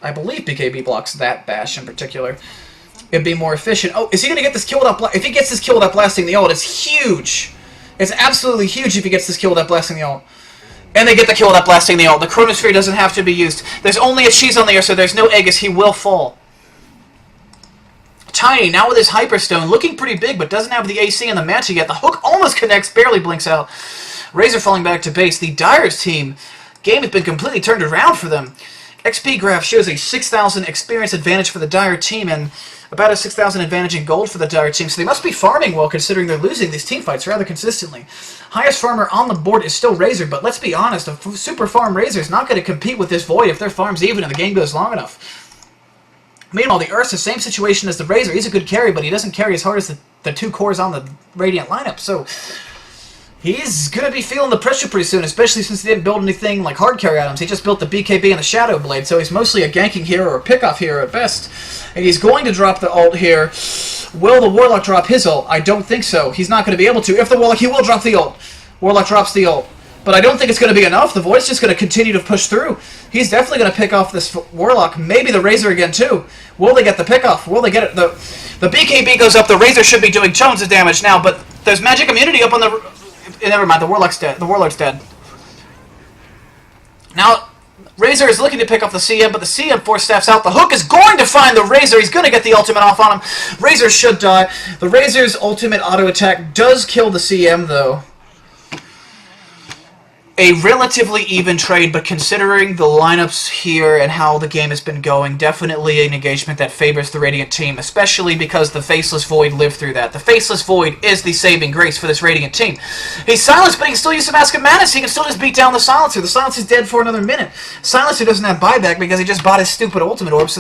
I believe BKB blocks that bash in particular. It'd be more efficient. Oh, is he going to get this kill without... If he gets this kill without blasting the ult, it's huge. It's absolutely huge if he gets this kill without blasting the ult. And they get the kill without blasting the ult. The Chronosphere doesn't have to be used. There's only a cheese on the air, so there's no Aegis. He will fall. Tiny, now with his Hyperstone, looking pretty big, but doesn't have the AC and the Manta yet. The hook almost connects, barely blinks out. Razor falling back to base. The Dyer's team, game has been completely turned around for them. XP graph shows a 6,000 experience advantage for the Dyer team, and about a 6,000 advantage in gold for the Dyer team, so they must be farming well considering they're losing these teamfights rather consistently. Highest farmer on the board is still Razor, but let's be honest, a super farm Razor is not going to compete with this Void if their farm's even and the game goes long enough. Meanwhile, the Ursa, same situation as the Razor. He's a good carry, but he doesn't carry as hard as the two cores on the Radiant lineup, so he's going to be feeling the pressure pretty soon, especially since he didn't build anything like hard carry items. He just built the BKB and the Shadow Blade, so he's mostly a ganking hero or a pickoff hero at best. And he's going to drop the ult here. Will the Warlock drop his ult? I don't think so. He's not going to be able to. If the Warlock, he will drop the ult. Warlock drops the ult. But I don't think it's going to be enough. The Void's just going to continue to push through. He's definitely going to pick off this Warlock. Maybe the Razor again, too. Will they get the pickoff? Will they get it? The BKB goes up. The Razor should be doing tons of damage now, but there's magic immunity up on the... Never mind, the Warlock's dead. The Warlord's dead. Now, Razor is looking to pick off the CM, but the CM force staffs out. The hook is going to find the Razor. He's going to get the ultimate off on him. Razor should die. The Razor's ultimate auto attack does kill the CM, though. A relatively even trade, but considering the lineups here and how the game has been going, definitely an engagement that favors the Radiant team, especially because the Faceless Void lived through that. The Faceless Void is the saving grace for this Radiant team. He's silenced, but he can still use the Mask of Madness. He can still just beat down the Silencer. The Silencer's dead for another minute. Silencer doesn't have buyback because he just bought his stupid ultimate orb, so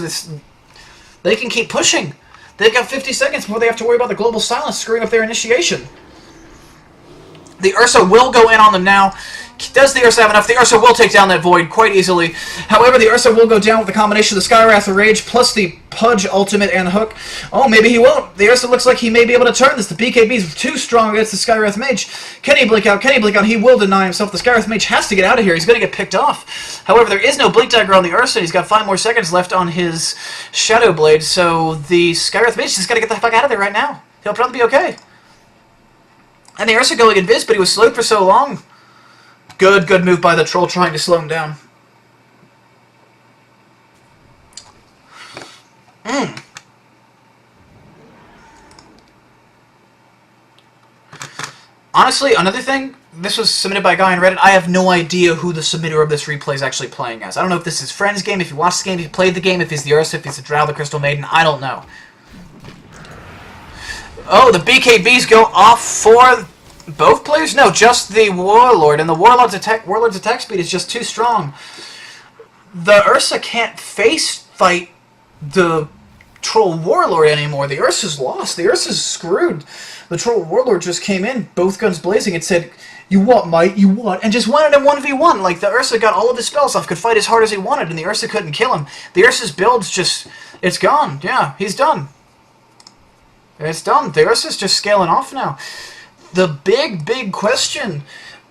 they can keep pushing. They've got 50 seconds before they have to worry about the Global Silence screwing up their initiation. The Ursa will go in on them now. Does the Ursa have enough? The Ursa will take down that Void quite easily. However, the Ursa will go down with the combination of the Skywrath, the Rage, plus the Pudge ultimate and hook. Oh, maybe he won't. The Ursa looks like he may be able to turn this. The BKB is too strong against the Skywrath Mage. Can he blink out? Can he blink out? He will deny himself. The Skywrath Mage has to get out of here. He's going to get picked off. However, there is no Blink Dagger on the Ursa. He's got 5 more seconds left on his Shadow Blade, so the Skywrath Mage just got to get the fuck out of there right now. He'll probably be okay. And the Ursa going invis, but he was slowed for so long. Good move by the troll trying to slow him down. Honestly, another thing, this was submitted by a guy on Reddit. I have no idea who the submitter of this replay is actually playing as. I don't know if this is Friend's game, if he watched the game, if he played the game, if he's the Ursa, if he's the Drow, the Crystal Maiden. I don't know. Oh, the BKBs go off for... both players? No, just the Warlord, and the Warlord's attack speed is just too strong. The Ursa can't fight the Troll Warlord anymore. The Ursa's lost. The Ursa's screwed. The Troll Warlord just came in, both guns blazing, and said, "You what, mate? You what?" And just wanted him 1v1. Like, the Ursa got all of his spells off, could fight as hard as he wanted, and the Ursa couldn't kill him. The Ursa's build's just... it's gone. Yeah, he's done. It's done. The Ursa's just scaling off now. The big question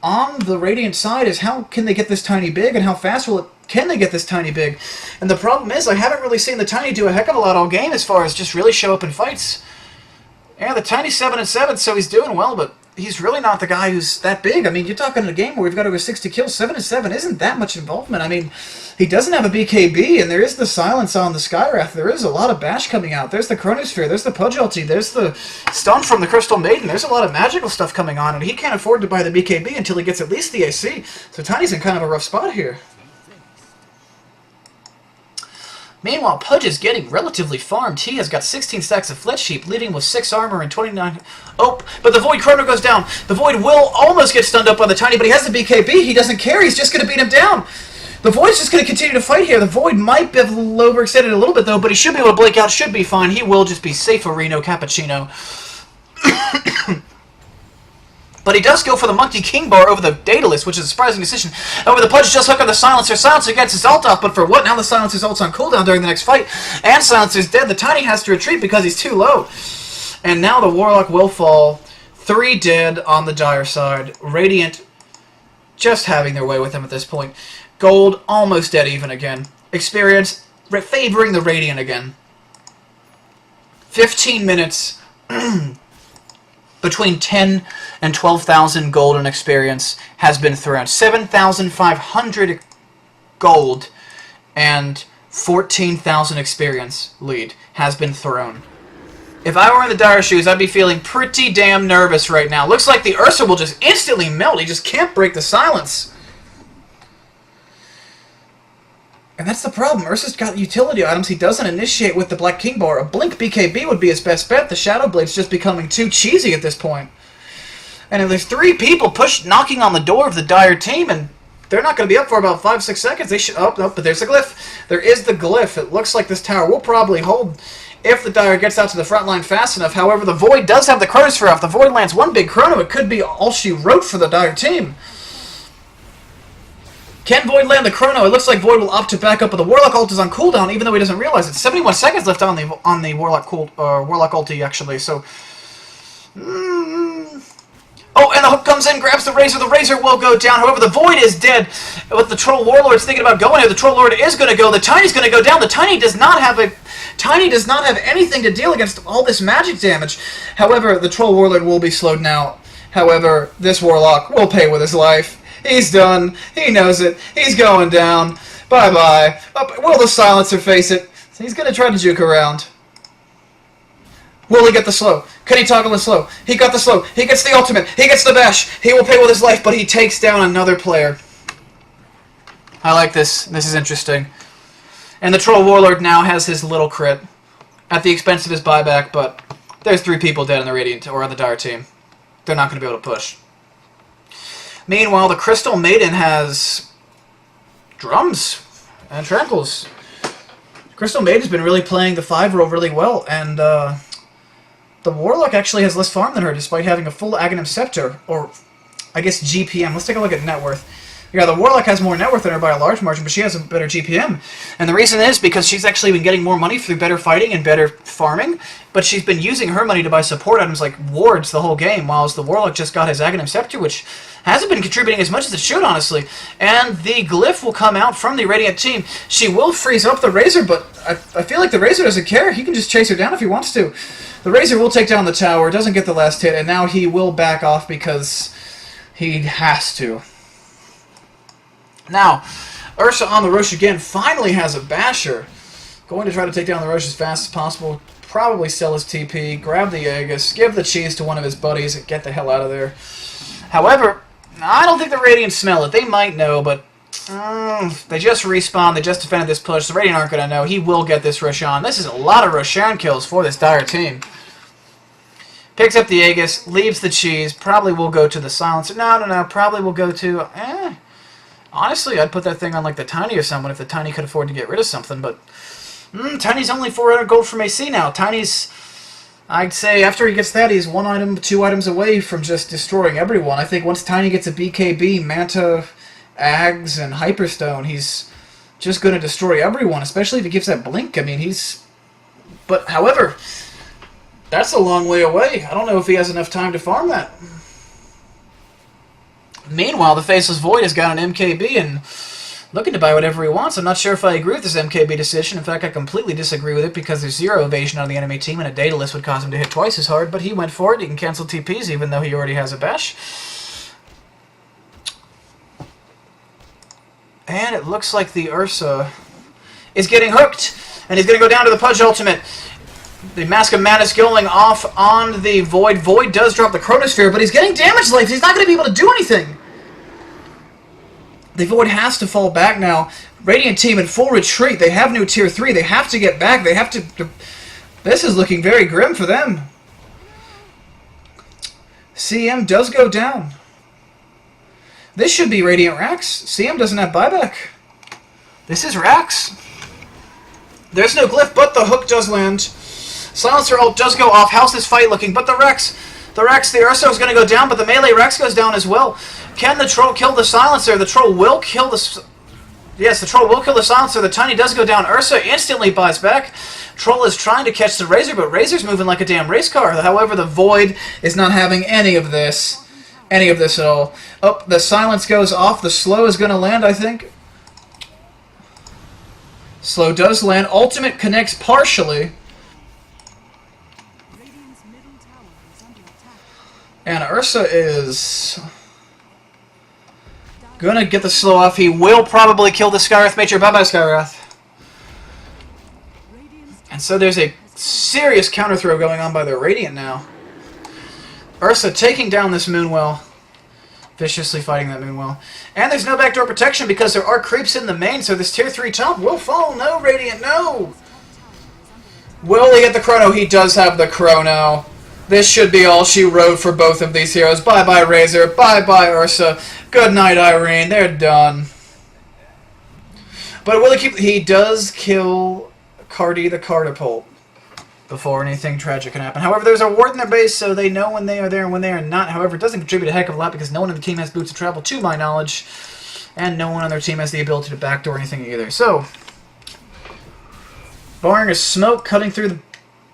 on the Radiant side is how can they get this tiny big, and how fast can they get this tiny big? And the problem is I haven't really seen the Tiny do a heck of a lot all game as far as just really show up in fights. Yeah, the Tiny's 7-7, so he's doing well, but he's really not the guy who's that big. I mean, you're talking a game where we've got over 60 kills. 7-7 isn't that much involvement. I mean, he doesn't have a BKB, and there is the silence on the Skywrath. There is a lot of bash coming out. There's the Chronosphere. There's the Pudge ulti. There's the stun from the Crystal Maiden. There's a lot of magical stuff coming on, and he can't afford to buy the BKB until he gets at least the AC. So Tiny's in kind of a rough spot here. Meanwhile, Pudge is getting relatively farmed. He has got 16 stacks of Fletch Sheep, leading with 6 armor and 29... Oh, but the Void Chrono goes down. The Void will almost get stunned up by the Tiny, but he has the BKB. He doesn't care. He's just going to beat him down. The Void's just going to continue to fight here. The Void might be overextended a little bit, though, but he should be able to blink out. Should be fine. He will just be safe for Reno Cappuccino. But he does go for the Monkey King Bar over the Daedalus, which is a surprising decision. Over the Pudge just hook on the Silencer. Silencer gets his ult off, but for what? Now the Silencer's ult's on cooldown during the next fight. And Silencer's dead. The Tiny has to retreat because he's too low. And now the Warlock will fall. 3 dead on the Dire side. Radiant just having their way with him at this point. Gold almost dead even again. Experience favoring the Radiant again. 15 minutes. Between 10 and 12,000 gold in experience has been thrown. 7,500 gold and 14,000 experience lead has been thrown. If I were in the Dire shoes, I'd be feeling pretty damn nervous right now. Looks like the Ursa will just instantly melt. He just can't break the silence. And that's the problem. Ursa's got utility items. He doesn't initiate with the Black King Bar. A Blink BKB would be his best bet. The Shadow Blade's just becoming too cheesy at this point. And if there's 3 people knocking on the door of the Dire team, and they're not going to be up for about 5-6 seconds. They should. Oh, no, but there's the glyph. There is the glyph. It looks like this tower will probably hold if the Dire gets out to the front line fast enough. However, the Void does have the Chronosphere off. The Void lands 1 big Chrono. It could be all she wrote for the Dire team. Can Void land the Chrono? It looks like Void will opt to back up, but the Warlock ult is on cooldown, even though he doesn't realize it. 71 seconds left on the Warlock Warlock ulti, actually. So, oh, and the hook comes in, grabs the Razor. The Razor will go down. However, the Void is dead. With the Troll Warlord's thinking about going here, the Troll Lord is going to go. The Tiny's going to go down. The Tiny does not have anything to deal against all this magic damage. However, the Troll Warlord will be slowed now. However, this Warlock will pay with his life. He's done. He knows it. He's going down. Bye-bye. Will the Silencer face it? He's going to try to juke around. Will he get the slow? Can he toggle the slow? He got the slow. He gets the ultimate. He gets the bash. He will pay with his life, but he takes down another player. I like this. This is interesting. And the Troll Warlord now has his little crit at the expense of his buyback, but there's 3 people dead on the Radiant or on the Dire team. They're not going to be able to push. Meanwhile, the Crystal Maiden has drums and tranquils. Crystal Maiden's been really playing the 5 role really well, and the Warlock actually has less farm than her, despite having a full Aghanim Scepter, or I guess GPM. Let's take a look at net worth. Yeah, the Warlock has more net worth than her by a large margin, but she has a better GPM. And the reason is because she's actually been getting more money through better fighting and better farming, but she's been using her money to buy support items like wards the whole game, whilst the Warlock just got his Aghanim Scepter, which hasn't been contributing as much as it should, honestly. And the glyph will come out from the Radiant team. She will freeze up the Razor, but I feel like the Razor doesn't care. He can just chase her down if he wants to. The Razor will take down the tower, doesn't get the last hit, and now he will back off because he has to. Now, Ursa on the Rosh again finally has a basher. Going to try to take down the Rosh as fast as possible. Probably sell his TP, grab the Aegis, give the cheese to one of his buddies, and get the hell out of there. However, I don't think the Radiant smell it. They might know, but they just respawned. They just defended this push. The Radiant aren't going to know. He will get this Roshan. This is a lot of Roshan kills for this Dire team. Picks up the Aegis, leaves the cheese, probably will go to the Silencer. No, probably will go to... Honestly, I'd put that thing on like the Tiny or someone if the Tiny could afford to get rid of something, but Tiny's only 400 gold from AC now. Tiny's, I'd say, after he gets that, he's 1 item, 2 items away from just destroying everyone. I think once Tiny gets a BKB, Manta, Ags, and Hyperstone, he's just going to destroy everyone, especially if he gives that Blink. I mean, he's... But, however, that's a long way away. I don't know if he has enough time to farm that. Meanwhile, the Faceless Void has got an MKB and looking to buy whatever he wants. I'm not sure if I agree with this MKB decision. In fact, I completely disagree with it because there's 0 evasion on the enemy team and a Daedalus would cause him to hit twice as hard, but he went for it. He can cancel TPs even though he already has a bash. And it looks like the Ursa is getting hooked, and he's going to go down to the Pudge ultimate. The Mask of Madness going off on the Void. Void does drop the Chronosphere, but he's getting damage life. He's not going to be able to do anything. The Void has to fall back now. Radiant team in full retreat. They have no tier 3. They have to get back. They have to... This is looking very grim for them. CM does go down. This should be Radiant Rax. CM doesn't have buyback. This is Rax. There's no glyph, but the hook does land. Silencer ult does go off. How's this fight looking? But the Rex The Rex, the Ursa is going to go down, but the melee Rex goes down as well. Can the Troll kill the Silencer? The Troll will kill the... Yes, the Troll will kill the Silencer. The Tiny does go down. Ursa instantly buys back. Troll is trying to catch the Razor, but Razor's moving like a damn race car. However, the Void is not having any of this. Any of this at all. Oh, the Silence goes off. The Slow is going to land, I think. Slow does land. Ultimate connects partially. And Ursa is gonna get the slow off. He will probably kill the Skywrath Major. Bye-bye, Skywrath. And so there's a serious counter throw going on by the Radiant now. Ursa taking down this Moonwell. Viciously fighting that Moonwell. And there's no backdoor protection because there are creeps in the main, so this tier 3 top will fall. No, Radiant, no! Will he get the Chrono? He does have the Chrono. This should be all she wrote for both of these heroes. Bye-bye, Razor. Bye-bye, Ursa. Good night, Irene. They're done. But will he keep... He does kill Cardi the Cardipult before anything tragic can happen. However, there's a ward in their base, so they know when they are there and when they are not. However, it doesn't contribute a heck of a lot because no one on the team has boots of travel, to my knowledge. And no one on their team has the ability to backdoor anything either. So, barring a smoke cutting through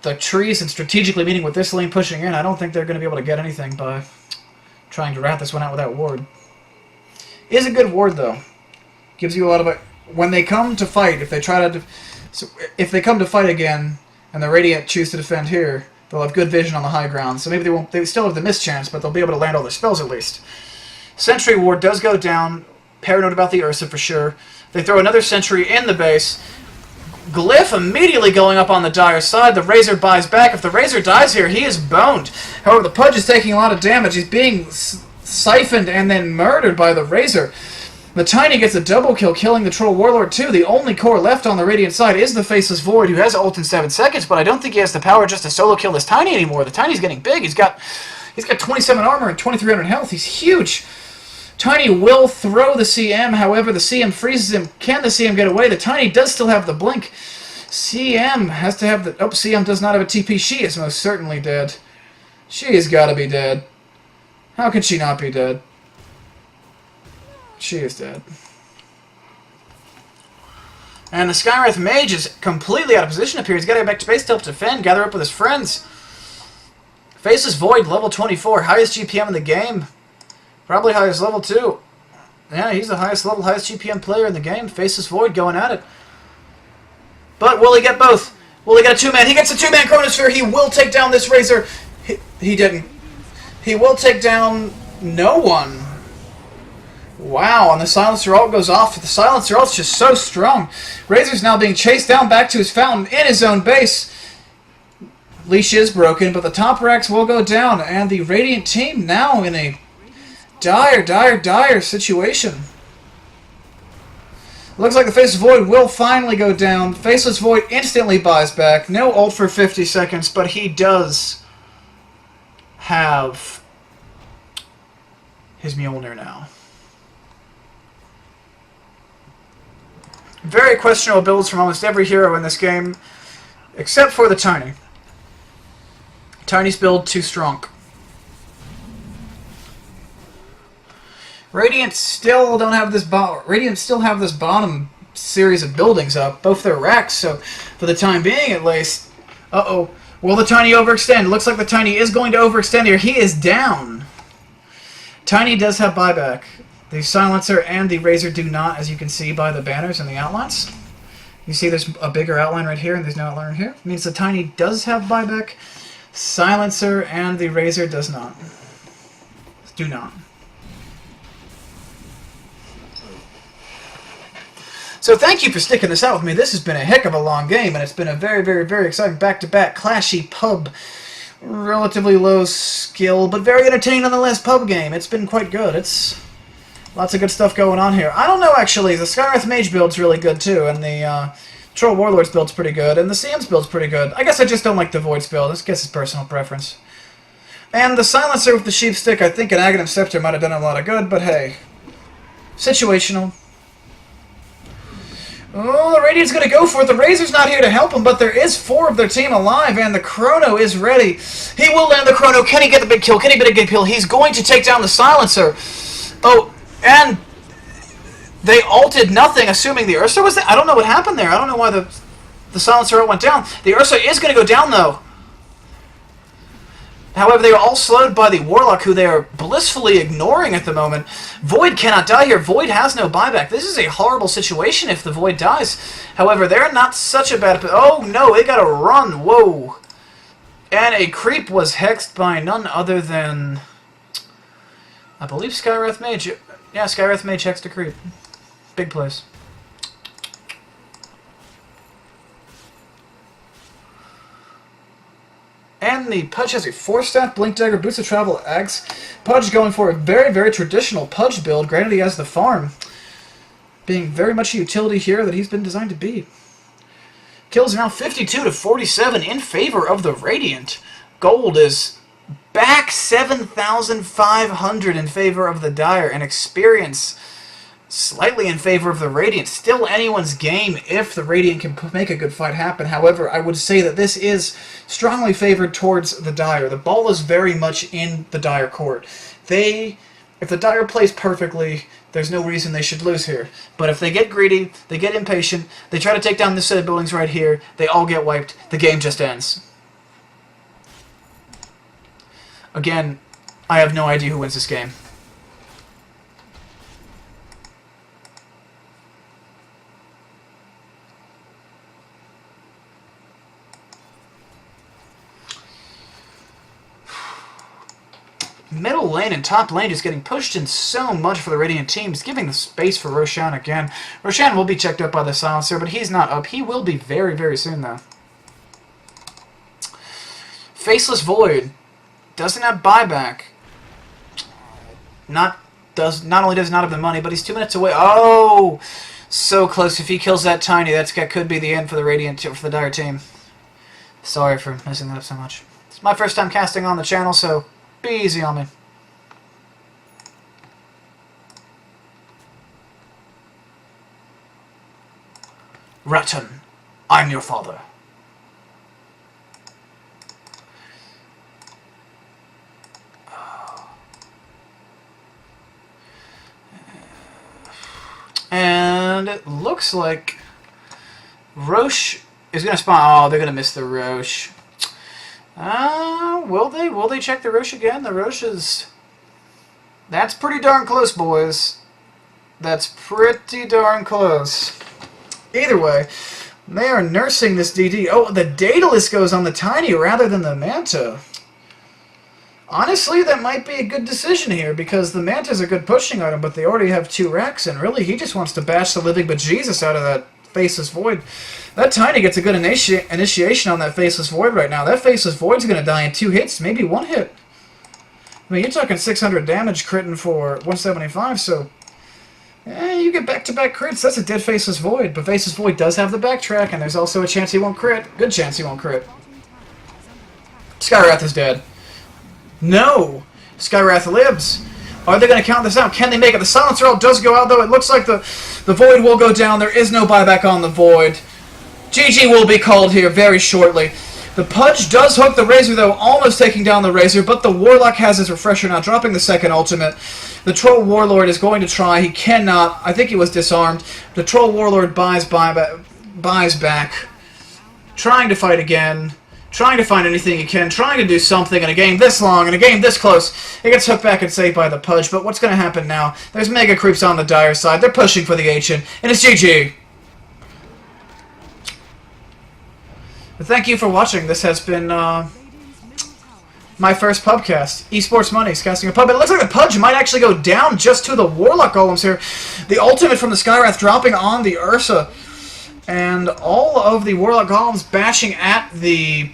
the trees and strategically meeting with this lane pushing in, I don't think they're going to be able to get anything by trying to rat this one out without ward. Is a good ward, though. Gives you a lot of... When they come to fight, if they try to... So if they come to fight again, and the Radiant choose to defend here, they'll have good vision on the high ground. So maybe they won't... They still have the mischance, but they'll be able to land all their spells at least. Sentry ward does go down. Paranoid about the Ursa for sure. They throw another sentry in the base. Glyph immediately going up on the Dire side. The Razor buys back. If the Razor dies here, he is boned. However, the Pudge is taking a lot of damage. He's being siphoned and then murdered by the Razor. The Tiny gets a double kill, killing the Troll Warlord too. The only core left on the Radiant side is the Faceless Void, who has ult in 7 seconds, but I don't think he has the power just to solo kill this Tiny anymore. The Tiny's getting big. He's got 27 armor and 2,300 health. He's huge. Tiny will throw the CM, however, the CM freezes him. Can the CM get away? The Tiny does still have the blink. CM has to have the... Oh, CM does not have a TP. She is most certainly dead. She has got to be dead. How can she not be dead? She is dead. And the Skywrath Mage is completely out of position up here. He's got to get back to base to help defend, gather up with his friends. Faceless Void, level 24, highest GPM in the game. Probably highest level, too. Yeah, he's the highest level, highest GPM player in the game. Faceless Void going at it. But will he get both? Will he get a two-man? He gets a two-man Chronosphere. He will take down this Razor. He didn't. He will take down no one. Wow, and the Silencer ult goes off. The Silencer ult's just so strong. Razor's now being chased down back to his fountain in his own base. Leash is broken, but the top racks will go down, and the Radiant team now in a dire situation. Looks like the Faceless Void will finally go down. Faceless Void instantly buys back. No ult for 50 seconds, but he does have his Mjolnir now. Very questionable builds from almost every hero in this game, except for the Tiny. Tiny's build too strong. Radiant still don't have this. Radiant still have this bottom series of buildings up, both their racks. So, for the time being, at least. Uh-oh. Will the Tiny overextend? Looks like the Tiny is going to overextend here. He is down. Tiny does have buyback. The Silencer and the Razor do not, as you can see by the banners and the outlines. You see there's a bigger outline right here, and there's no outline right here. It means the Tiny does have buyback. Silencer and the Razor does not. Do not. So thank you for sticking this out with me. This has been a heck of a long game, and it's been a very exciting back-to-back clashy pub. Relatively low skill, but very entertaining nonetheless pub game. It's been quite good. It's lots of good stuff going on here. I don't know, actually. The Skywrath Mage build's really good, too, and the Troll Warlord's build's pretty good, and the CM's build's pretty good. I guess I just don't like the Void's build. I guess it's personal preference. And the Silencer with the Sheep Stick, I think an Aghanim Scepter might have done a lot of good, but hey. Situational. Oh, the Radiant's going to go for it. The Razor's not here to help him, but there is 4 of their team alive, and the Chrono is ready. He will land the Chrono. Can he get the big kill? Can he get a big kill? He's going to take down the Silencer. Oh, and they ulted nothing, assuming the Ursa was there. I don't know what happened there. I don't know why the Silencer went down. The Ursa is going to go down, though. However, they are all slowed by the Warlock, who they are blissfully ignoring at the moment. Void cannot die here. Void has no buyback. This is a horrible situation if the Void dies. However, they're not such a bad... Oh, no, they gotta run. Whoa. And a creep was hexed by none other than... I believe Skywrath Mage. Yeah, Skywrath Mage hexed a creep. Big place. And the Pudge has a 4-staff, Blink Dagger, Boots of Travel, Axe. Pudge going for a very, very traditional Pudge build. Granted, he has the farm, being very much a utility here that he's been designed to be. Kills now 52 to 47 in favor of the Radiant. Gold is back 7,500 in favor of the Dire, and experience slightly in favor of the Radiant. Still anyone's game if the Radiant can make a good fight happen. However, I would say that this is strongly favored towards the Dire. The ball is very much in the Dire court. If the Dire plays perfectly, there's no reason they should lose here. But if they get greedy, they get impatient, they try to take down this set of buildings right here, they all get wiped, the game just ends. Again, I have no idea who wins this game. Middle lane and top lane is getting pushed in so much for the Radiant teams, giving the space for Roshan again. Roshan will be checked up by the Silencer, but he's not up. He will be very, very soon, though. Faceless Void doesn't have buyback. Not only does not have the money, but he's 2 minutes away. Oh, so close. If he kills that Tiny, that could be the end for the Radiant, for the Dire team. Sorry for messing that up so much. It's my first time casting on the channel, so be easy on me. Rattan, I'm your father. And it looks like Roche is going to spawn. Oh, they're going to miss the Roche. Will they? Will they check the Roche again? The Roche is... That's pretty darn close, boys. That's pretty darn close. Either way, they are nursing this DD. Oh, the Daedalus goes on the Tiny rather than the Manta. Honestly, that might be a good decision here, because the Manta's a good pushing item, but they already have 2 racks, and really he just wants to bash the living bejesus out of that Faceless Void. That Tiny gets a good initiation on that Faceless Void right now. That Faceless Void's going to die in 2 hits, maybe 1 hit. I mean, you're talking 600 damage critting for 175, so... you get back-to-back crits. That's a dead Faceless Void, but Faceless Void does have the backtrack, and there's also a chance he won't crit. Good chance he won't crit. Skywrath is dead. No! Skywrath lives. Are they going to count this out? Can they make it? The Silencer ult does go out, though. It looks like the Void will go down. There is no buyback on the Void. GG will be called here very shortly. The Pudge does hook the Razor, though, almost taking down the Razor, but the Warlock has his Refresher now, dropping the second ultimate. The Troll Warlord is going to try. He cannot. I think he was disarmed. The Troll Warlord buys back. Trying to fight again. Trying to find anything he can, trying to do something in a game this long, in a game this close. It gets hooked back and saved by the Pudge, but what's going to happen now? There's Mega Creeps on the Dire side. They're pushing for the Ancient, and it's GG. But thank you for watching. This has been my first pubcast. Esports Money's casting a pub. It looks like the Pudge might actually go down just to the Warlock Golems here. The ultimate from the Skywrath dropping on the Ursa. And all of the Warlock Golems bashing at the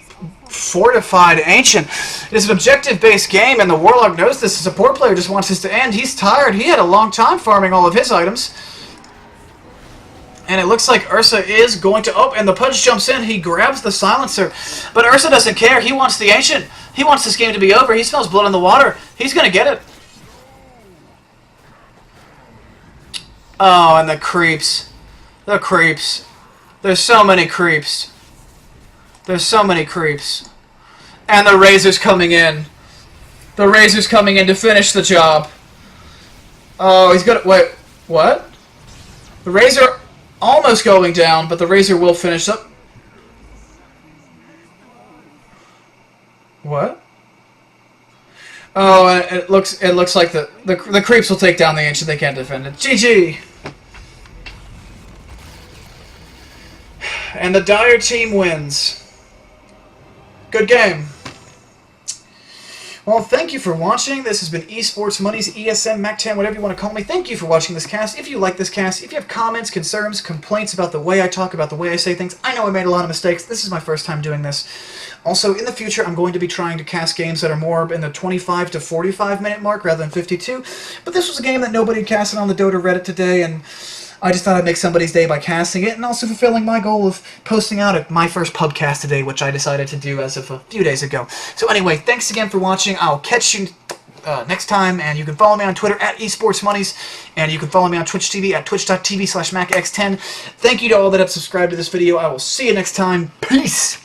fortified Ancient. It is an objective-based game, and the Warlock knows this. The support player just wants this to end. He's tired. He had a long time farming all of his items. And it looks like Ursa is going to... Oh, and the Pudge jumps in. He grabs the Silencer. But Ursa doesn't care. He wants the Ancient. He wants this game to be over. He smells blood in the water. He's going to get it. Oh, and the creeps. The creeps. There's so many creeps. There's so many creeps. And the Razor's coming in. The Razor's coming in to finish the job. Oh, he's gonna... Wait, what? The Razor almost going down, but the Razor will finish up. What? Oh, and it looks like the creeps will take down the Ancient. They can't defend it. GG! And the Dire team wins. Good game. Well, thank you for watching. This has been Esports Money's ESM, MacTan, whatever you want to call me. Thank you for watching this cast. If you like this cast, if you have comments, concerns, complaints about the way I talk, about the way I say things, I know I made a lot of mistakes. This is my first time doing this. Also, in the future, I'm going to be trying to cast games that are more in the 25 to 45 minute mark rather than 52. But this was a game that nobody casted on the DotA Reddit today, and I just thought I'd make somebody's day by casting it, and also fulfilling my goal of posting out my first pubcast today, which I decided to do as of a few days ago. So anyway, thanks again for watching. I'll catch you next time, and you can follow me on Twitter at esportsmonies, and you can follow me on Twitch TV at twitch.tv/macx10. Thank you to all that have subscribed to this video. I will see you next time. Peace!